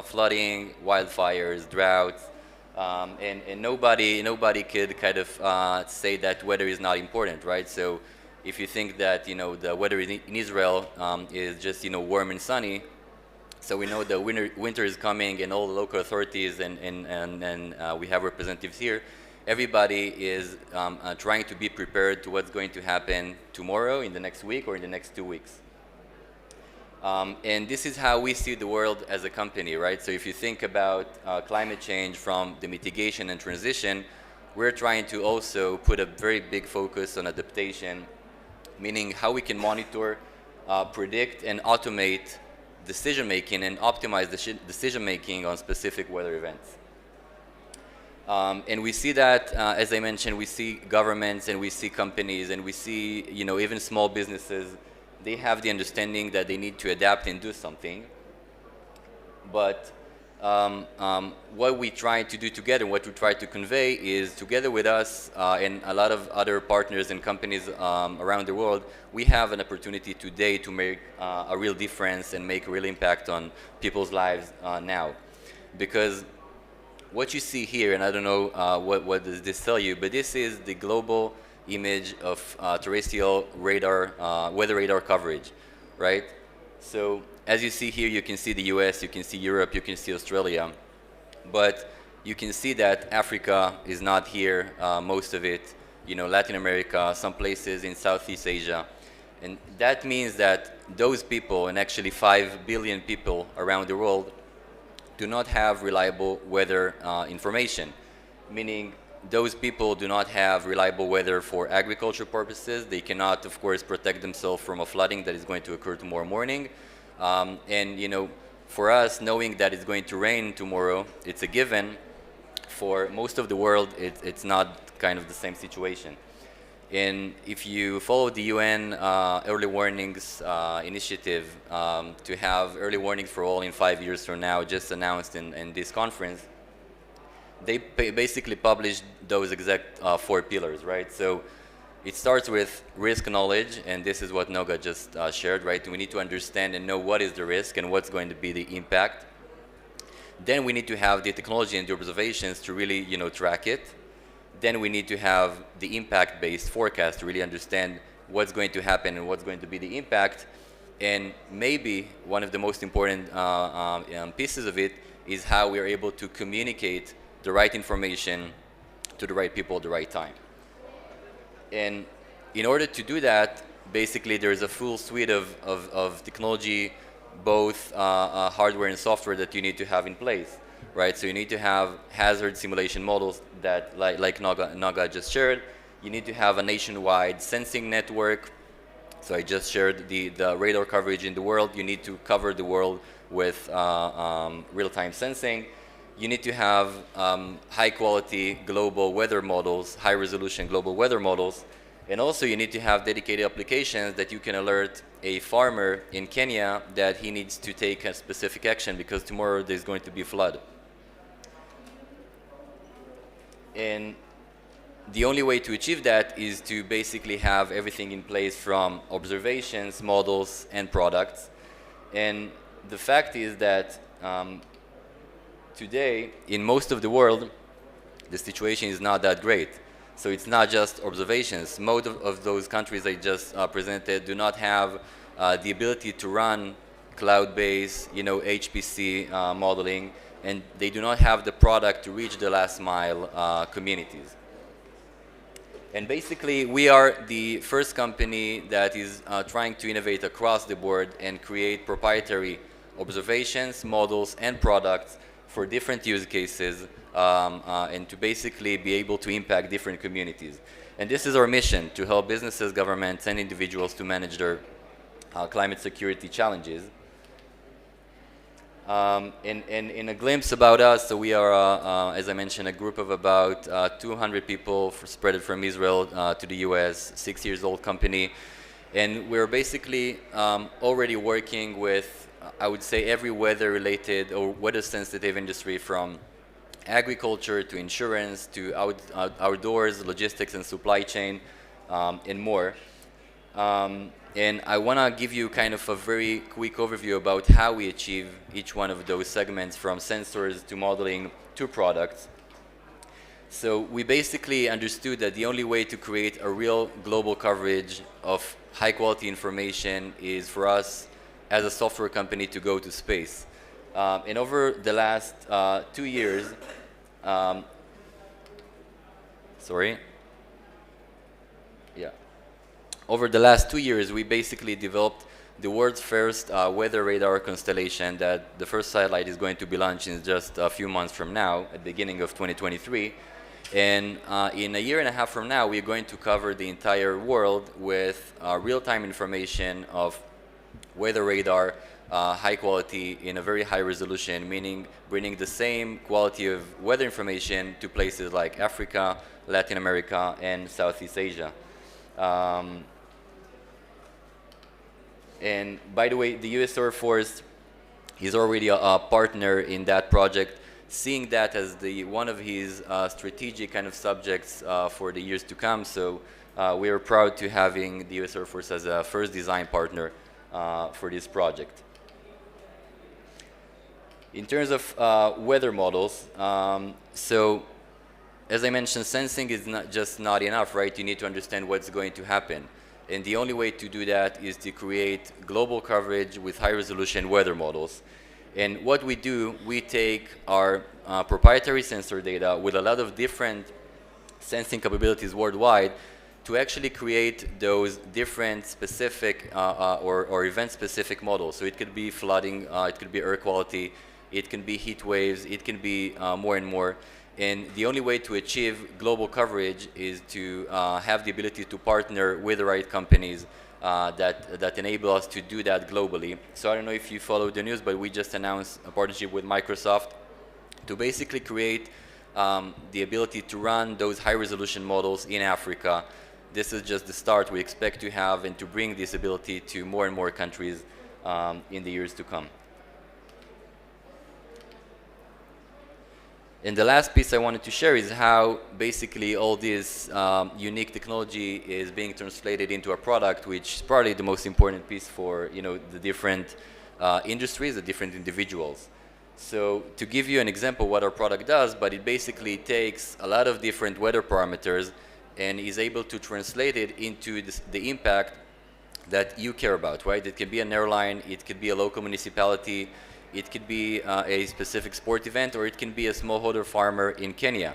flooding, wildfires, droughts, and nobody could kind of say that weather is not important, right? So if you think that the weather in Israel is just warm and sunny, so we know the winter is coming, and all the local authorities and we have representatives here. Everybody is trying to be prepared to what's going to happen tomorrow, in the next week, or in the next 2 weeks. And this is how we see the world as a company, right? So if you think about climate change from the mitigation and transition, we're trying to also put a very big focus on adaptation, meaning how we can monitor, predict, and automate decision-making and optimize the decision-making on specific weather events. And we see that, as I mentioned, we see governments and we see companies and we see, even small businesses, they have the understanding that they need to adapt and do something. But what we try to do together, what we try to convey is together with us and a lot of other partners and companies around the world, we have an opportunity today to make a real difference and make a real impact on people's lives now. Because what you see here, and I don't know what does this tell you, but this is the global image of terrestrial radar, weather radar coverage, right? So as you see here, you can see the US, you can see Europe, you can see Australia, but you can see that Africa is not here, most of it, Latin America, some places in Southeast Asia. And that means that those people, and actually 5 billion people around the world, do not have reliable weather information, meaning those people do not have reliable weather for agriculture purposes. They cannot, of course, protect themselves from a flooding that is going to occur tomorrow morning. And for us, knowing that it's going to rain tomorrow, it's a given. For most of the world, it's not kind of the same situation. And if you follow the UN early warnings initiative to have early warnings for all in 5 years from now, just announced in this conference, they basically published those exact 4 pillars, right? So it starts with risk knowledge, and this is what Noga just shared, right? We need to understand and know what is the risk and what's going to be the impact. Then we need to have the technology and the observations to really, track it. Then we need to have the impact-based forecast to really understand what's going to happen and what's going to be the impact. And maybe one of the most important pieces of it is how we are able to communicate the right information to the right people at the right time. And in order to do that, basically there's a full suite of technology, both hardware and software, that you need to have in place, right? So you need to have hazard simulation models that, like Noga just shared. You need to have a nationwide sensing network. So I just shared the radar coverage in the world. You need to cover the world with real-time sensing. You need to have high-quality global weather models, high-resolution global weather models. And also you need to have dedicated applications that you can alert a farmer in Kenya that he needs to take a specific action because tomorrow there's going to be a flood. And the only way to achieve that is to basically have everything in place, from observations, models, and products. And the fact is that today, in most of the world, the situation is not that great. So it's not just observations. Most of those countries I just presented do not have the ability to run cloud-based, HPC modeling, and they do not have the product to reach the last mile communities. And basically, we are the first company that is trying to innovate across the board and create proprietary observations, models, and products for different use cases, and to basically be able to impact different communities. And this is our mission, to help businesses, governments, and individuals to manage their climate security challenges. In a glimpse about us, so we are, as I mentioned, a group of about 200 people spread from Israel to the US, 6 years old company. And we're basically already working with, I would say, every weather-related or weather-sensitive industry, from agriculture to insurance to outdoors, logistics and supply chain, and more. And I want to give you kind of a very quick overview about how we achieve each one of those segments, from sensors to modeling to products. So we basically understood that the only way to create a real global coverage of high-quality information is for us as a software company to go to space. And over the last 2 years, over the last 2 years, we basically developed the world's first weather radar constellation that the first satellite is going to be launched in just a few months from now, at the beginning of 2023. And in a year and a half from now, we're going to cover the entire world with real-time information of weather radar, high quality in a very high resolution, meaning bringing the same quality of weather information to places like Africa, Latin America, and Southeast Asia. And by the way, the US Air Force is already a partner in that project, seeing that as one of his strategic kind of subjects for the years to come. So we are proud to having the US Air Force as a first design partner for this project. In terms of weather models, so as I mentioned, sensing is not enough, right? You need to understand what's going to happen. And the only way to do that is to create global coverage with high resolution weather models. And what we do, we take our proprietary sensor data with a lot of different sensing capabilities worldwide to actually create those different specific or event-specific models. So it could be flooding, it could be air quality, it can be heat waves, it can be more and more. And the only way to achieve global coverage is to have the ability to partner with the right companies that enable us to do that globally. So I don't know if you follow the news, but we just announced a partnership with Microsoft to basically create the ability to run those high-resolution models in Africa. This is just the start. We expect to have and to bring this ability to more and more countries in the years to come. And the last piece I wanted to share is how basically all this unique technology is being translated into a product, which is probably the most important piece for the different industries, the different individuals. So to give you an example what our product does, but it basically takes a lot of different weather parameters and is able to translate it into the impact that you care about, right? It can be an airline, it could be a local municipality, it could be a specific sport event, or it can be a smallholder farmer in Kenya.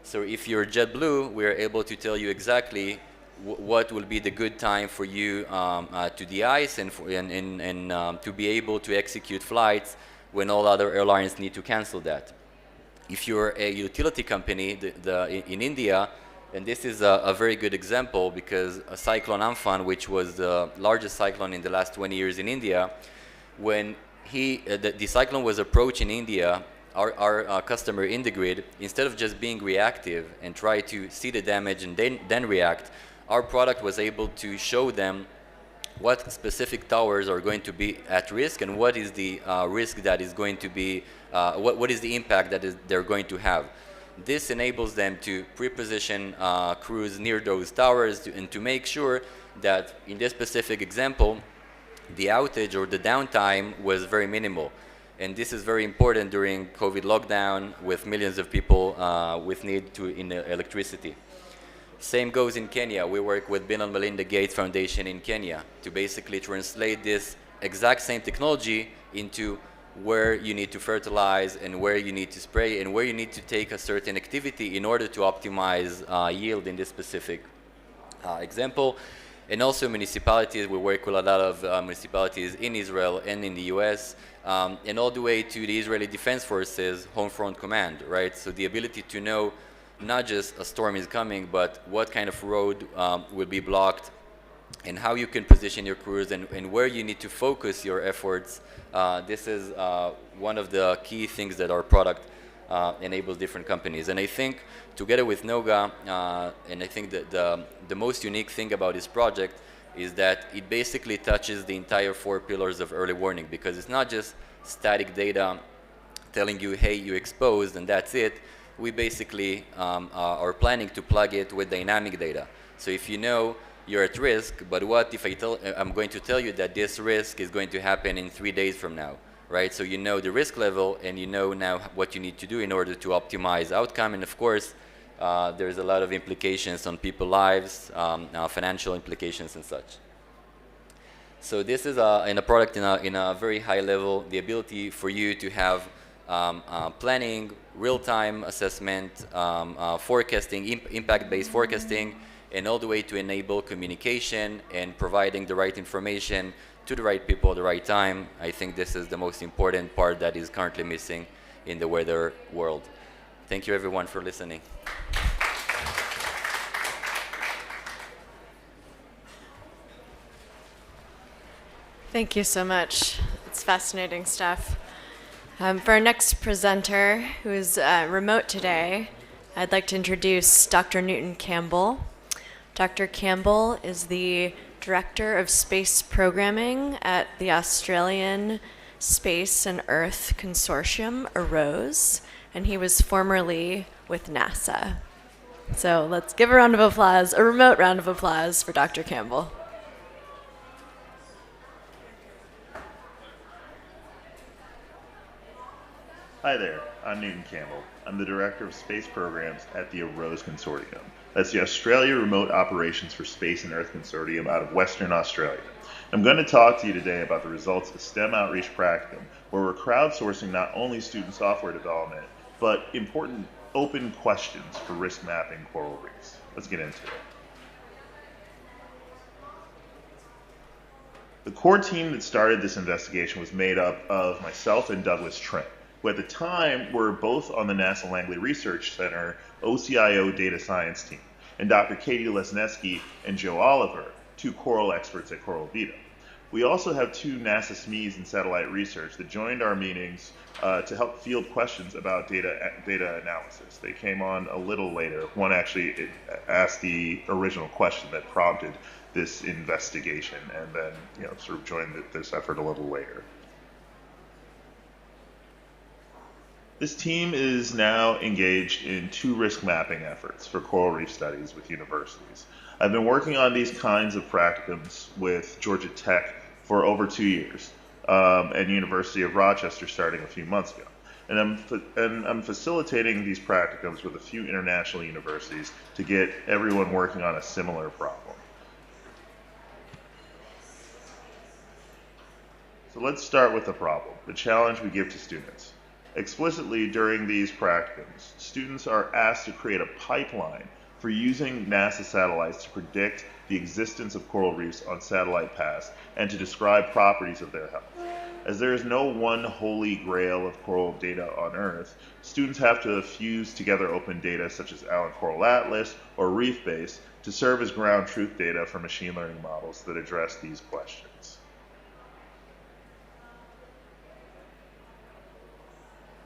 So if you're JetBlue, we're able to tell you exactly what will be the good time for you to de-ice and to be able to execute flights when all other airlines need to cancel that. If you're a utility company in India, and this is a very good example because a cyclone Amphan, which was the largest cyclone in the last 20 years in India, when the cyclone was approaching India, our customer IndiGrid, instead of just being reactive and try to see the damage and then react, our product was able to show them what specific towers are going to be at risk and what is the risk that is going to be, what is the impact that they're going to have. This enables them to pre-position crews near those towers and to make sure that in this specific example, the outage or the downtime was very minimal. And this is very important during COVID lockdown with millions of people with need in electricity. Same goes in Kenya. We work with Bill and Melinda Gates Foundation in Kenya to basically translate this exact same technology into where you need to fertilize and where you need to spray and where you need to take a certain activity in order to optimize yield in this specific example. And also municipalities, we work with a lot of municipalities in Israel and in the US, and all the way to the Israeli Defense Forces Home Front Command, right? So the ability to know not just a storm is coming, but what kind of road will be blocked and how you can position your crews and where you need to focus your efforts. This is one of the key things that our product enables different companies. And I think together with Noga, and I think that the most unique thing about this project is that it basically touches the entire 4 pillars of early warning, because it's not just static data telling you, hey, you exposed and that's it. We basically are planning to plug it with dynamic data. So if you know you're at risk, but what if I'm going to tell you that this risk is going to happen in 3 days from now, right? So you know the risk level and you know now what you need to do in order to optimize outcome. And of course, there's a lot of implications on people's lives, financial implications and such. So this is in a product in a very high level, the ability for you to have planning, real-time assessment, forecasting, impact-based forecasting, and all the way to enable communication and providing the right information to the right people at the right time. I think this is the most important part that is currently missing in the weather world. Thank you everyone for listening. Thank you so much. It's fascinating stuff. For our next presenter, who is remote today, I'd like to introduce Dr. Newton Campbell. Dr. Campbell is the Director of Space Programming at the Australian Space and Earth Consortium, AROSE, and he was formerly with NASA. So let's give a round of applause, a remote round of applause for Dr. Campbell. Hi there, I'm Newton Campbell. I'm the Director of Space Programs at the AROSE Consortium. That's the Australia Remote Operations for Space and Earth Consortium out of Western Australia. I'm going to talk to you today about the results of STEM Outreach Practicum, where we're crowdsourcing not only student software development, but important open questions for risk mapping coral reefs. Let's get into it. The core team that started this investigation was made up of myself and Douglas Trent, who at the time were both on the NASA Langley Research Center OCIO data science team, and Dr. Katie Lesneski and Joe Oliver, two coral experts at Coral Vita. We also have two NASA SMEs in satellite research that joined our meetings to help field questions about data analysis. They came on a little later. One actually asked the original question that prompted this investigation, and then sort of joined this effort a little later. This team is now engaged in two risk mapping efforts for coral reef studies with universities. I've been working on these kinds of practicums with Georgia Tech for over 2 years, and University of Rochester starting a few months ago. And I'm facilitating these practicums with a few international universities to get everyone working on a similar problem. So let's start with the problem, the challenge we give to students. Explicitly during these practicums, students are asked to create a pipeline for using NASA satellites to predict the existence of coral reefs on satellite paths and to describe properties of their health. As there is no one holy grail of coral data on Earth, students have to fuse together open data such as Allen Coral Atlas or ReefBase to serve as ground truth data for machine learning models that address these questions.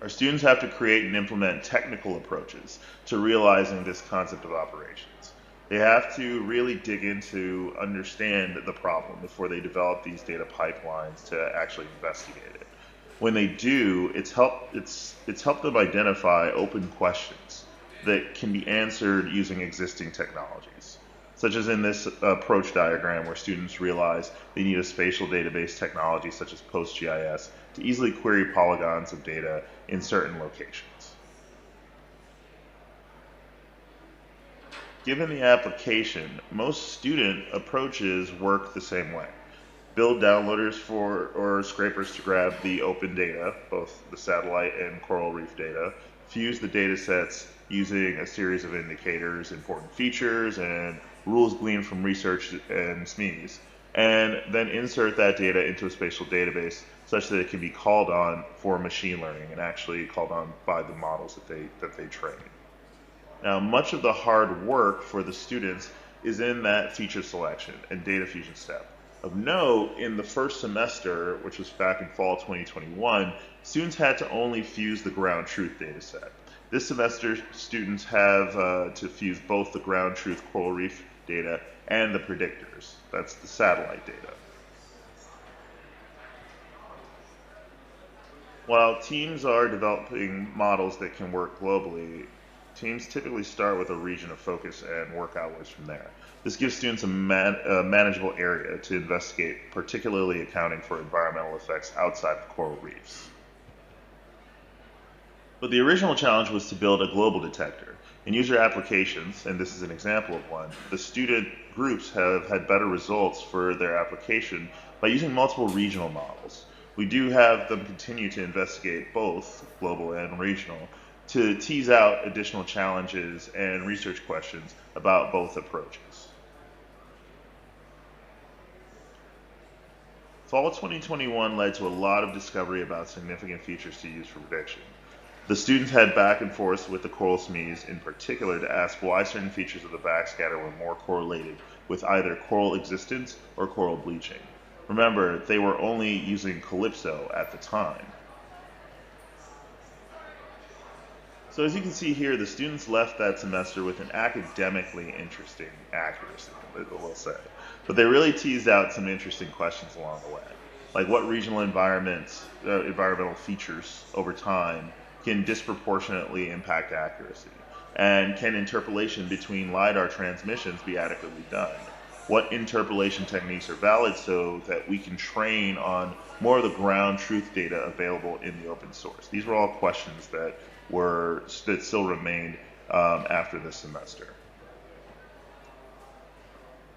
Our students have to create and implement technical approaches to realizing this concept of operations. They have to really dig into understand the problem before they develop these data pipelines to actually investigate it. When they do, it's helped them identify open questions that can be answered using existing technologies, such as in this approach diagram where students realize they need a spatial database technology such as PostGIS to easily query polygons of data in certain locations. Given the application, most student approaches work the same way. Build downloaders or scrapers to grab the open data, both the satellite and coral reef data, fuse the data sets using a series of indicators, important features, and rules gleaned from research and SMEs, and then insert that data into a spatial database such that it can be called on for machine learning and actually called on by the models that they train. Now, much of the hard work for the students is in that feature selection and data fusion step. Of note, in the first semester, which was back in fall 2021, students had to only fuse the ground truth data set. This semester, students have to fuse both the ground truth coral reef data and the predictors. That's the satellite data. While teams are developing models that can work globally, teams typically start with a region of focus and work outwards from there. This gives students a manageable area to investigate, particularly accounting for environmental effects outside of coral reefs. But the original challenge was to build a global detector. In user applications, and this is an example of one, the student groups have had better results for their application by using multiple regional models. We do have them continue to investigate both global and regional to tease out additional challenges and research questions about both approaches. Fall 2021 led to a lot of discovery about significant features to use for prediction. The students had back and forth with the coral SMEs in particular to ask why certain features of the backscatter were more correlated with either coral existence or coral bleaching. Remember, they were only using Calypso at the time. So as you can see here, the students left that semester with an academically interesting accuracy, we'll say. But they really teased out some interesting questions along the way, like what regional environmental features over time can disproportionately impact accuracy, and can interpolation between LiDAR transmissions be adequately done? What interpolation techniques are valid so that we can train on more of the ground truth data available in the open source? These were all questions that still remained after this semester.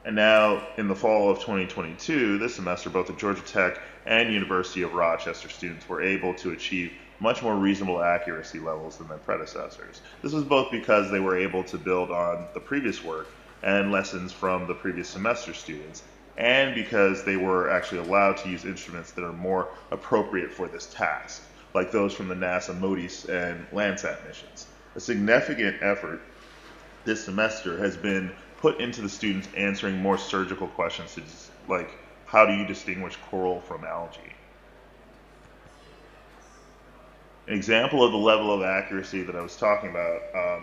And now, in the fall of 2022, this semester, both the Georgia Tech and University of Rochester students were able to achieve much more reasonable accuracy levels than their predecessors. This was both because they were able to build on the previous work and lessons from the previous semester students, and because they were actually allowed to use instruments that are more appropriate for this task, like those from the NASA MODIS and Landsat missions. A significant effort this semester has been put into the students answering more surgical questions, like how do you distinguish coral from algae? An example of the level of accuracy that I was talking about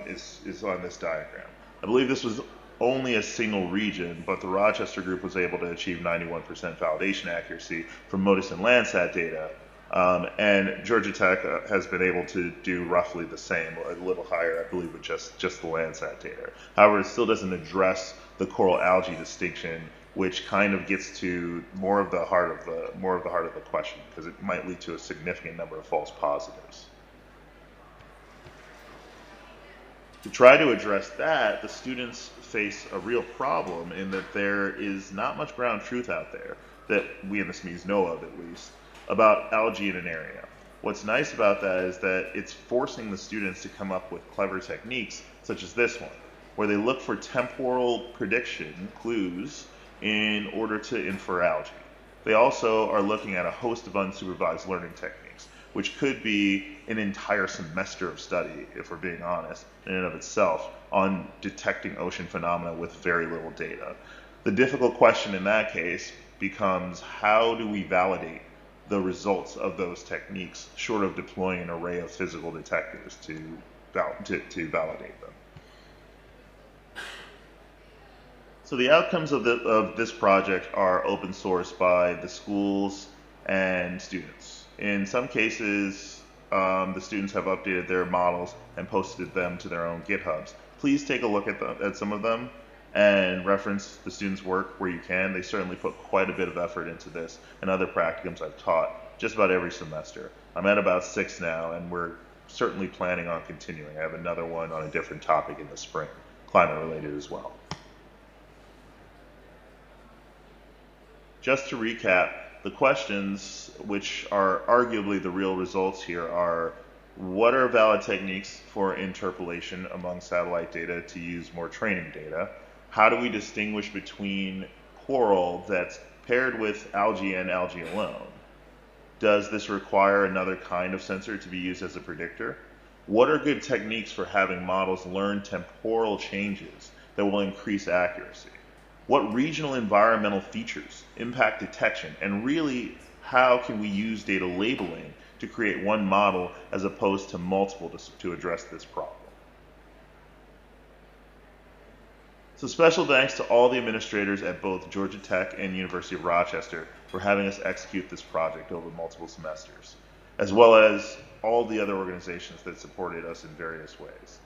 is on this diagram. I believe this was only a single region, but the Rochester group was able to achieve 91% validation accuracy from MODIS and Landsat data. And Georgia Tech has been able to do roughly the same, a little higher, I believe, with just the Landsat data. However, it still doesn't address the coral algae distinction, which kind of gets to more of the heart of the question, because it might lead to a significant number of false positives. To try to address that, the students face a real problem in that there is not much ground truth out there that we in the SMEs know of, at least, about algae in an area. What's nice about that is that it's forcing the students to come up with clever techniques, such as this one, where they look for temporal prediction clues in order to infer algae. They also are looking at a host of unsupervised learning techniques, which could be an entire semester of study, if we're being honest, in and of itself, on detecting ocean phenomena with very little data. The difficult question in that case becomes, how do we validate the results of those techniques, short of deploying an array of physical detectors to validate them? So the outcomes of this project are open source by the schools and students. In some cases, the students have updated their models and posted them to their own GitHubs. Please take a look at some of them and reference the students' work where you can. They certainly put quite a bit of effort into this and other practicums I've taught just about every semester. I'm at about 6 now, and we're certainly planning on continuing. I have another one on a different topic in the spring, climate related as well. Just to recap, the questions, which are arguably the real results here, are: what are valid techniques for interpolation among satellite data to use more training data? How do we distinguish between coral that's paired with algae and algae alone? Does this require another kind of sensor to be used as a predictor? What are good techniques for having models learn temporal changes that will increase accuracy? What regional environmental features impact detection? And really, how can we use data labeling to create one model as opposed to multiple to address this problem? So special thanks to all the administrators at both Georgia Tech and University of Rochester for having us execute this project over multiple semesters, as well as all the other organizations that supported us in various ways.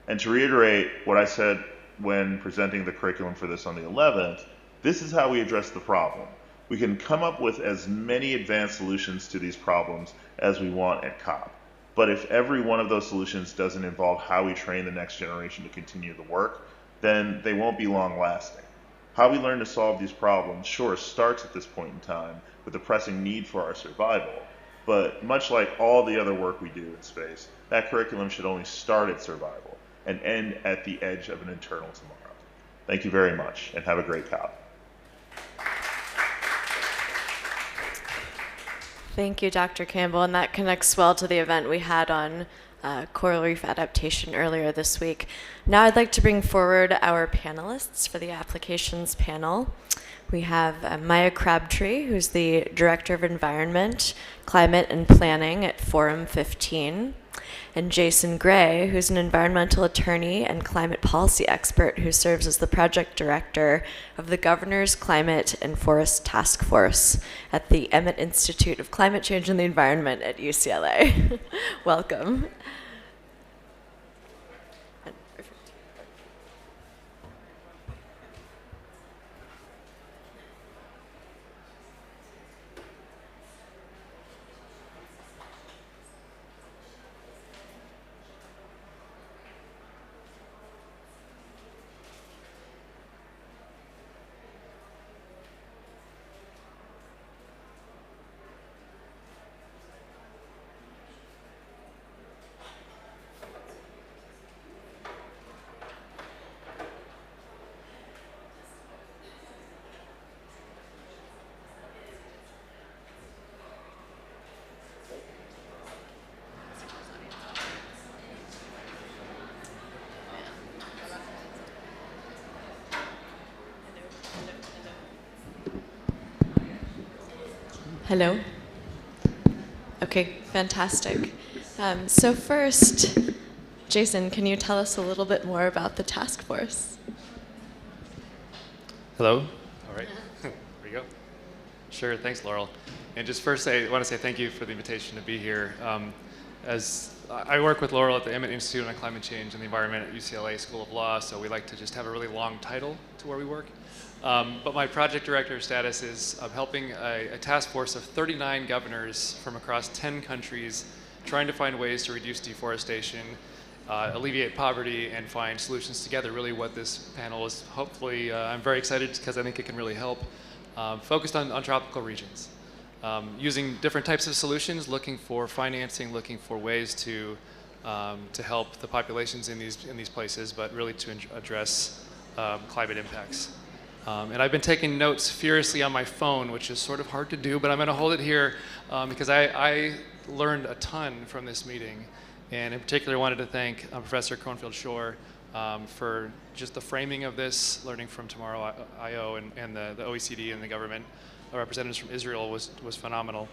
And to reiterate what I said when presenting the curriculum for this on the 11th, this is how we address the problem. We can come up with as many advanced solutions to these problems as we want at COP. But if every one of those solutions doesn't involve how we train the next generation to continue the work, then they won't be long lasting. How we learn to solve these problems, sure, starts at this point in time with the pressing need for our survival. But much like all the other work we do in space, that curriculum should only start at survival and end at the edge of an eternal tomorrow. Thank you very much, and have a great COP. Thank you, Dr. Campbell, and that connects well to the event we had on coral reef adaptation earlier this week. Now I'd like to bring forward our panelists for the applications panel. We have Maya Crabtree, who's the Director of Environment, Climate and Planning at Forum 15, and Jason Gray, who's an environmental attorney and climate policy expert who serves as the project director of the Governor's Climate and Forest Task Force at the Emmett Institute of Climate Change and the Environment at UCLA. Welcome. Hello. Okay, fantastic. So first, Jason, can you tell us a little bit more about the task force? Hello. All right. There we go. Sure. Thanks, Laurel. And just first, I want to say thank you for the invitation to be here. As I work with Laurel at the Emmett Institute on Climate Change and the Environment at UCLA School of Law, so we like to just have a really long title to where we work. But my project director status is helping a task force of 39 governors from across 10 countries trying to find ways to reduce deforestation, alleviate poverty, and find solutions together. Really what this panel is hopefully, I'm very excited because I think it can really help, focused on tropical regions. Using different types of solutions, looking for financing, looking for ways to help the populations in these places, but really to address climate impacts. And I've been taking notes furiously on my phone, which is sort of hard to do, but I'm going to hold it here because I learned a ton from this meeting. And in particular, I wanted to thank Professor Kronfeld-Shore for just the framing of this, learning from Tomorrow.io and the OECD and the government. Representatives from Israel was phenomenal.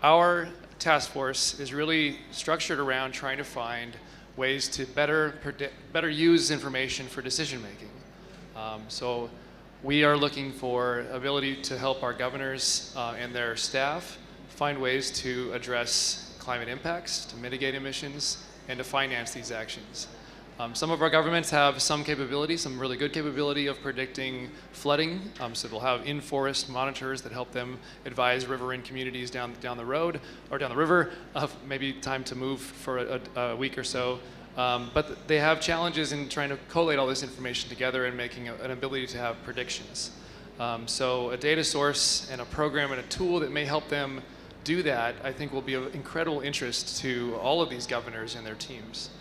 Our task force is really structured around trying to find ways to better use information for decision making. So we are looking for ability to help our governors and their staff find ways to address climate impacts, to mitigate emissions, and to finance these actions. Some of our governments have some capability, some really good capability of predicting flooding. So they'll have in-forest monitors that help them advise riverine communities down the road or down the river of maybe time to move for a week or so. But they have challenges in trying to collate all this information together and making an ability to have predictions. So a data source and a program and a tool that may help them do that, I think will be of incredible interest to all of these governors and their teams.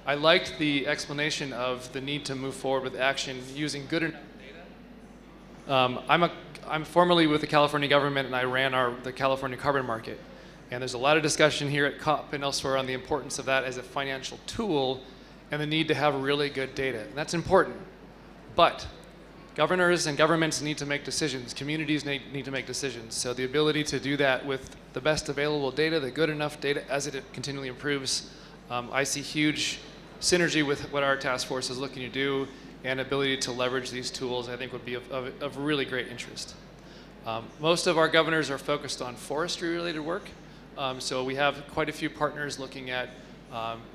I liked the explanation of the need to move forward with action using good enough data. I'm formerly with the California government, and I ran the California carbon market. And there's a lot of discussion here at COP and elsewhere on the importance of that as a financial tool and the need to have really good data. And that's important. But governors and governments need to make decisions. Communities need to make decisions. So the ability to do that with the best available data, the good enough data as it continually improves, I see huge synergy with what our task force is looking to do, and ability to leverage these tools I think would be of really great interest. Most of our governors are focused on forestry related work. So we have quite a few partners looking at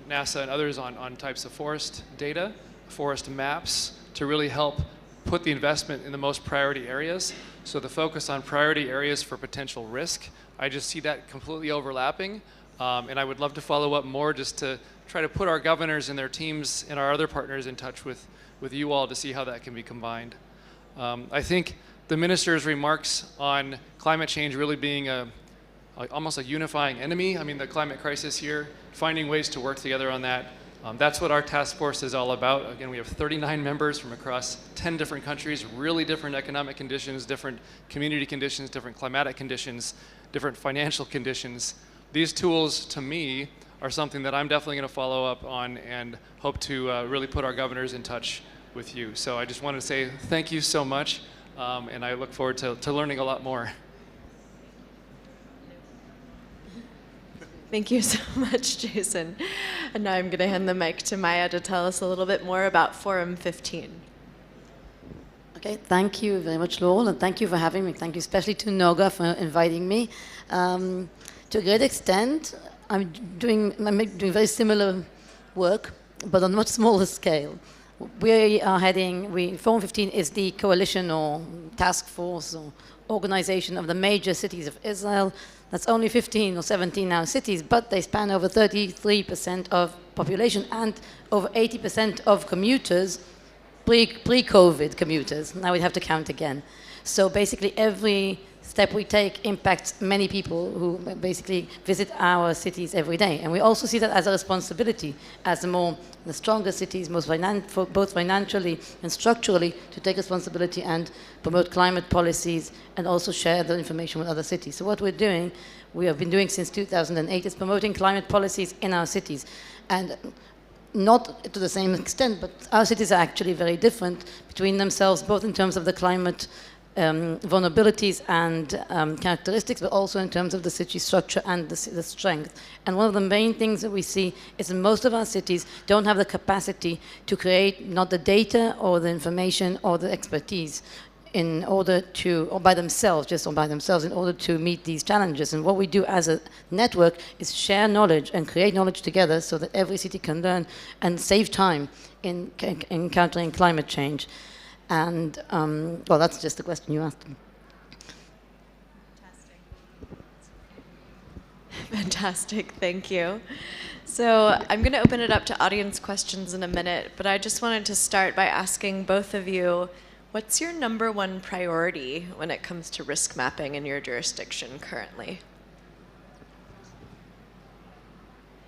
NASA and others on types of forest data, forest maps, to really help put the investment in the most priority areas. So the focus on priority areas for potential risk, I just see that completely overlapping. And I would love to follow up more just to try to put our governors and their teams and our other partners in touch with you all to see how that can be combined. I think the minister's remarks on climate change really being almost a unifying enemy. I mean, the climate crisis here, finding ways to work together on that. That's what our task force is all about. Again, we have 39 members from across 10 different countries, really different economic conditions, different community conditions, different climatic conditions, different financial conditions. These tools, to me, are something that I'm definitely going to follow up on and hope to really put our governors in touch with you. So I just wanted to say thank you so much, and I look forward to learning a lot more. Thank you so much, Jason. And now I'm going to hand the mic to Maya to tell us a little bit more about Forum 15. Okay, thank you very much, Laurel, and thank you for having me. Thank you especially to Noga for inviting me. To a great extent, I'm doing very similar work, but on a much smaller scale. We are Forum 15 is the coalition or task force or organization of the major cities of Israel. That's only 15 or 17 now cities, but they span over 33% of population and over 80% of commuters, pre-COVID commuters. Now we'd have to count again. So basically every step we take impacts many people who basically visit our cities every day. And we also see that as a responsibility as the stronger cities, both financially and structurally, to take responsibility and promote climate policies and also share the information with other cities. So what we have been doing since 2008 is promoting climate policies in our cities. And not to the same extent, but our cities are actually very different between themselves, both in terms of the climate vulnerabilities and characteristics, but also in terms of the city structure and the strength. And one of the main things that we see is that most of our cities don't have the capacity to create not the data or the information or the expertise in order to, or by themselves, in order to meet these challenges. And what we do as a network is share knowledge and create knowledge together so that every city can learn and save time in countering climate change. And, well, that's just the question you asked. Fantastic, thank you. So I'm going to open it up to audience questions in a minute, but I just wanted to start by asking both of you, what's your number one priority when it comes to risk mapping in your jurisdiction currently?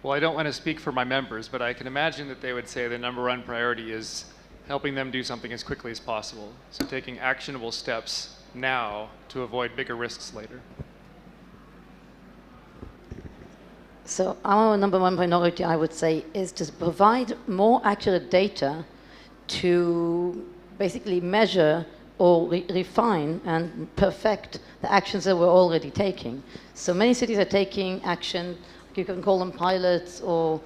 Well, I don't want to speak for my members, but I can imagine that they would say the number one priority is helping them do something as quickly as possible. So taking actionable steps now to avoid bigger risks later. So our number one priority, I would say, is to provide more accurate data to basically measure or refine and perfect the actions that we're already taking. So many cities are taking action, you can call them pilots, or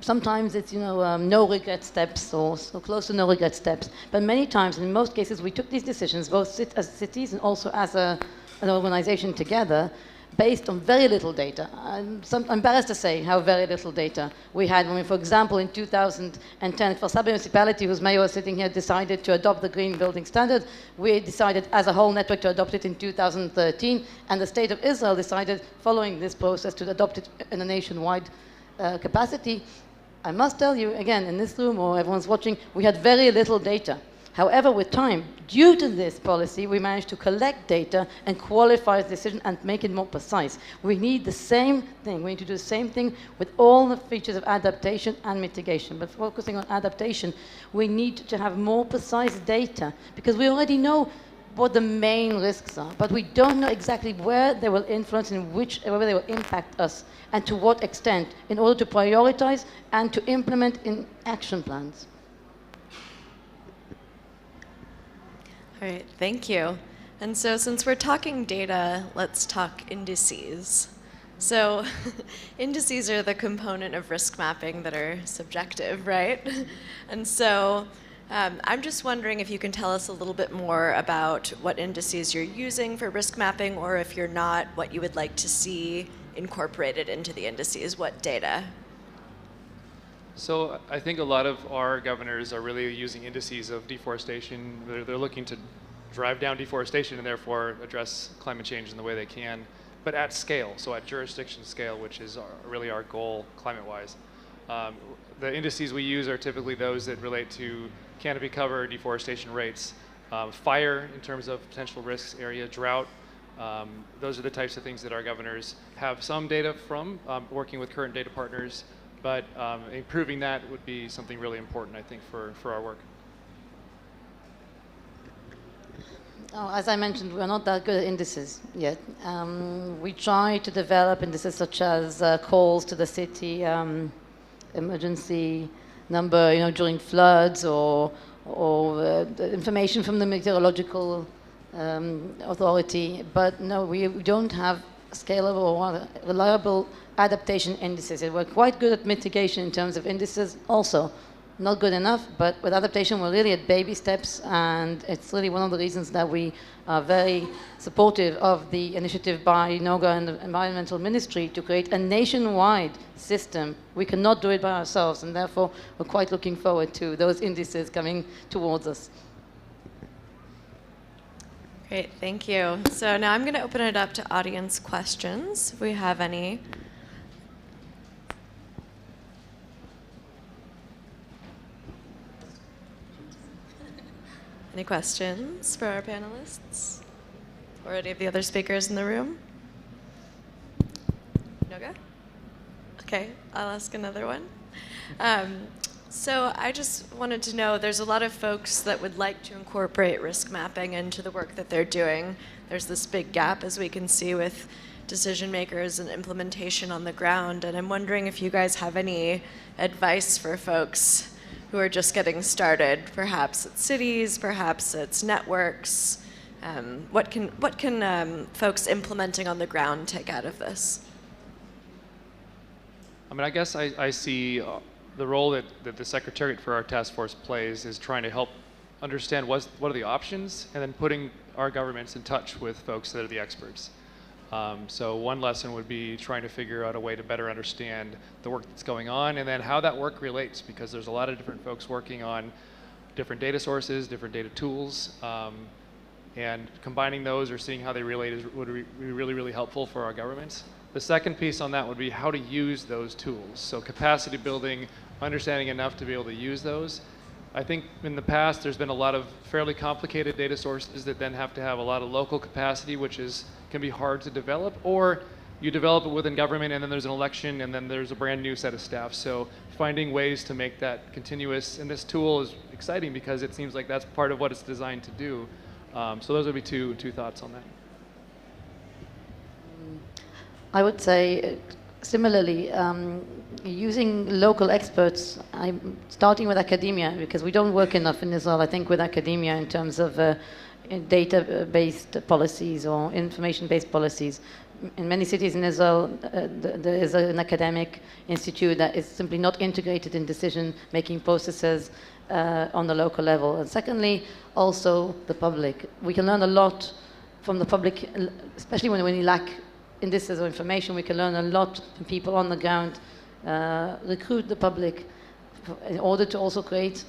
sometimes it's, no regret steps or so close to no regret steps. But many times, in most cases, we took these decisions, both as cities and also as an organization together, based on very little data. I'm embarrassed to say how very little data we had when we, for example, in 2010, for Sabah municipality, whose mayor was sitting here, decided to adopt the Green Building Standard. We decided as a whole network to adopt it in 2013, and the State of Israel decided, following this process, to adopt it in a nationwide capacity. I must tell you, again, in this room or everyone's watching, we had very little data. However, with time, due to this policy, we managed to collect data and qualify the decision and make it more precise. We need the same thing. We need to do the same thing with all the features of adaptation and mitigation. But focusing on adaptation, we need to have more precise data because we already know what the main risks are, but we don't know exactly where they will influence and where they will impact us and to what extent in order to prioritize and to implement in action plans. All right, thank you. And so since we're talking data, let's talk indices. So indices are the component of risk mapping that are subjective, right? And so I'm just wondering if you can tell us a little bit more about what indices you're using for risk mapping, or if you're not, what you would like to see incorporated into the indices, what data? So I think a lot of our governors are really using indices of deforestation. They're looking to drive down deforestation and therefore address climate change in the way they can, but at scale, so at jurisdiction scale, which is really our goal climate-wise. The indices we use are typically those that relate to canopy cover, deforestation rates, fire in terms of potential risks area, drought. Those are the types of things that our governors have some data from, working with current data partners, but improving that would be something really important, I think, for our work. Oh, as I mentioned, we're not that good at indices yet. We try to develop indices such as calls to the city, emergency number, during floods, or information from the meteorological authority. But no, we don't have scalable or reliable adaptation indices. We're quite good at mitigation in terms of indices also. Not good enough, but with adaptation we're really at baby steps, and it's really one of the reasons that we are very supportive of the initiative by NOGA and the Environmental Ministry to create a nationwide system. We cannot do it by ourselves, and therefore we're quite looking forward to those indices coming towards us. Great, thank you. So now I'm going to open it up to audience questions, if we have any. Any questions for our panelists or any of the other speakers in the room? Noga? Okay, I'll ask another one. So I just wanted to know, there's a lot of folks that would like to incorporate risk mapping into the work that they're doing. There's this big gap, as we can see, with decision makers and implementation on the ground. And I'm wondering if you guys have any advice for folks who are just getting started. Perhaps it's cities, perhaps it's networks. What can folks implementing on the ground take out of this? I mean, I guess I see the role that the Secretariat for our task force plays is trying to help understand what are the options, and then putting our governments in touch with folks that are the experts. So one lesson would be trying to figure out a way to better understand the work that's going on, and then how that work relates, because there's a lot of different folks working on different data sources, different data tools, and combining those or seeing how they relate would be really, really helpful for our governments. The second piece on that would be how to use those tools. So capacity building, understanding enough to be able to use those. I think in the past there's been a lot of fairly complicated data sources that then have to have a lot of local capacity, which can be hard to develop, or you develop it within government and then there's an election and then there's a brand new set of staff. So finding ways to make that continuous, and this tool is exciting because it seems like that's part of what it's designed to do. So those would be two thoughts on that. I would say similarly, using local experts, I'm starting with academia, because we don't work enough in Israel, I think, with academia in terms of data-based policies or information-based policies. In many cities in Israel, there is an academic institute that is simply not integrated in decision-making processes on the local level. And secondly, also the public. We can learn a lot from the public, especially when we lack indices or information. We can learn a lot from people on the ground, recruit the public in order to also create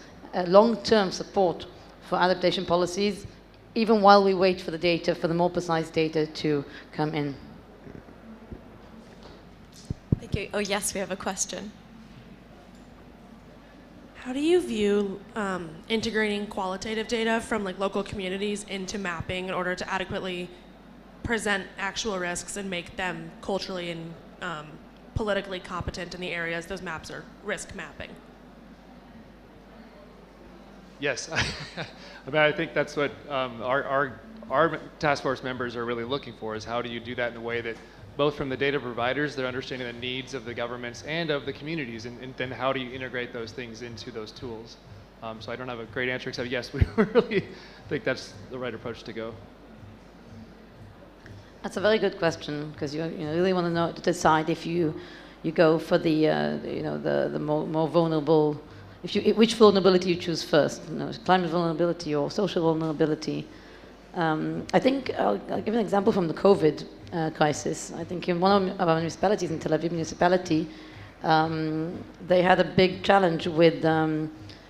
long-term support for adaptation policies, even while we wait for the data, for the more precise data to come in. Thank you. Oh, yes, we have a question. How do you view integrating qualitative data from local communities into mapping in order to adequately present actual risks and make them culturally and politically competent in the areas those maps are risk mapping? Yes, I mean, I think that's what our task force members are really looking for, is how do you do that in a way that both from the data providers, they're understanding the needs of the governments and of the communities, and then how do you integrate those things into those tools? So I don't have a great answer, except yes, we really think that's the right approach to go. That's a very good question, because you really want to decide if you go for the more vulnerable, which vulnerability you choose first, climate vulnerability or social vulnerability. I think I'll give an example from the COVID crisis. I think in one of our municipalities, in Tel Aviv municipality, they had a big challenge with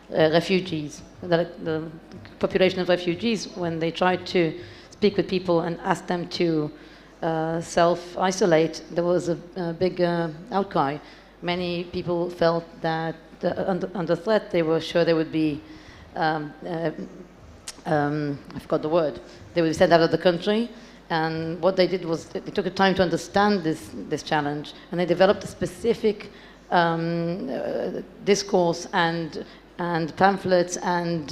refugees, the population of refugees, when they tried to speak with people and ask them to self-isolate. There was a big outcry. Many people felt that under threat. They were sure they would be, I forgot the word, they would be sent out of the country. And what they did was they took the time to understand this challenge, and they developed a specific discourse and pamphlets, and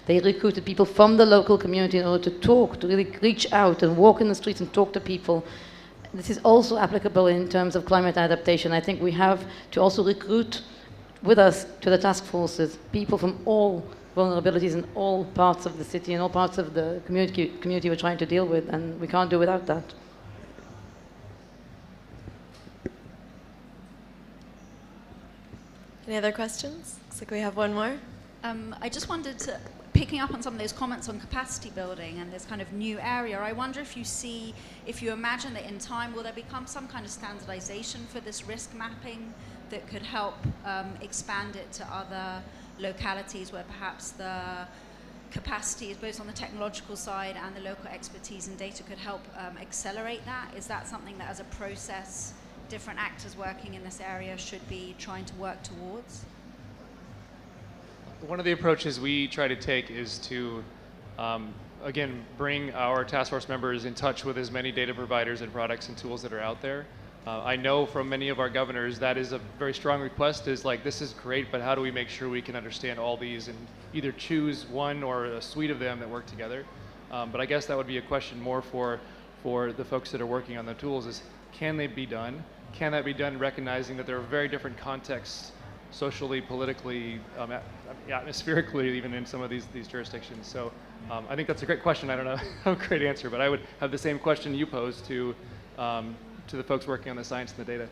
they recruited people from the local community in order to talk, to really reach out and walk in the streets and talk to people. This is also applicable in terms of climate adaptation. I think we have to also recruit with us to the task forces people from all vulnerabilities in all parts of the city and all parts of the community we're trying to deal with, and we can't do without that. Any other questions? Looks like we have one more. I just wondered, picking up on some of those comments on capacity building and this kind of new area, I wonder if you imagine that in time, will there become some kind of standardization for this risk mapping that could help expand it to other localities where perhaps the capacity is both on the technological side and the local expertise and data could help accelerate that? Is that something that as a process, different actors working in this area should be trying to work towards? One of the approaches we try to take is to, again, bring our task force members in touch with as many data providers and products and tools that are out there. I know from many of our governors that is a very strong request, is like, this is great, but how do we make sure we can understand all these and either choose one or a suite of them that work together? But I guess that would be a question more for the folks that are working on the tools, is can they be done? Can that be done recognizing that there are very different contexts, socially, politically, atmospherically, even in some of these jurisdictions? So I think that's a great question. I don't know how a great answer, but I would have the same question you posed to the folks working on the science and the data.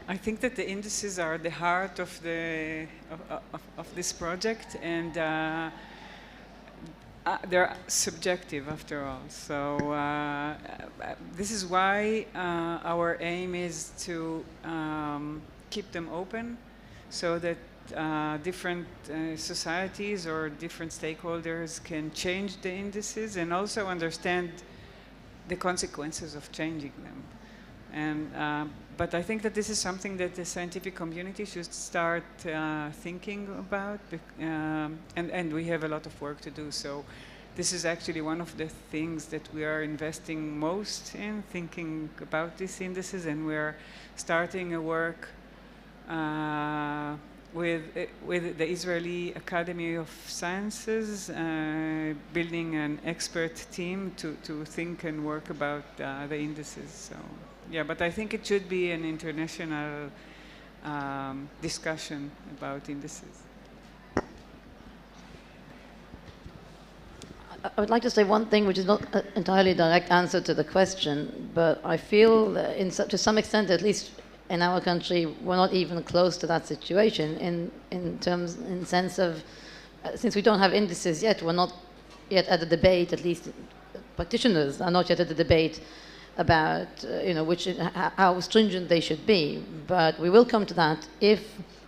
I think that the indices are the heart of this project, and they're subjective after all. So this is why our aim is to keep them open, so that different societies or different stakeholders can change the indices and also understand the consequences of changing them. And but I think that this is something that the scientific community should start thinking about, and we have a lot of work to do. So this is actually one of the things that we are investing most in, thinking about these indices, and we're starting a work with the Israeli Academy of Sciences, building an expert team to think and work about the indices. So, yeah, but I think it should be an international discussion about indices. I would like to say one thing which is not an entirely direct answer to the question, but I feel that to some extent, at least in our country, we're not even close to that situation in sense of, since we don't have indices yet, we're not yet at the debate, at least practitioners are not yet at the debate about how stringent they should be. But we will come to that if,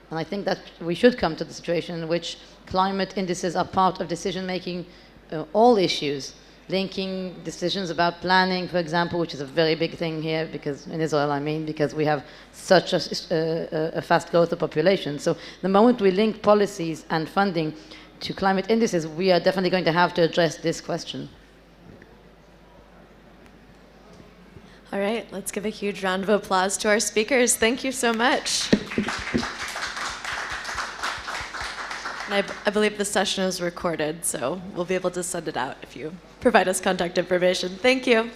and I think that we should come to the situation in which climate indices are part of decision making, all issues, linking decisions about planning, for example, which is a very big thing here, because in Israel, because we have such a fast growth of population. So the moment we link policies and funding to climate indices, we are definitely going to have to address this question. All right, let's give a huge round of applause to our speakers. Thank you so much. And I believe this session is recorded, so we'll be able to send it out if you provide us contact information. Thank you.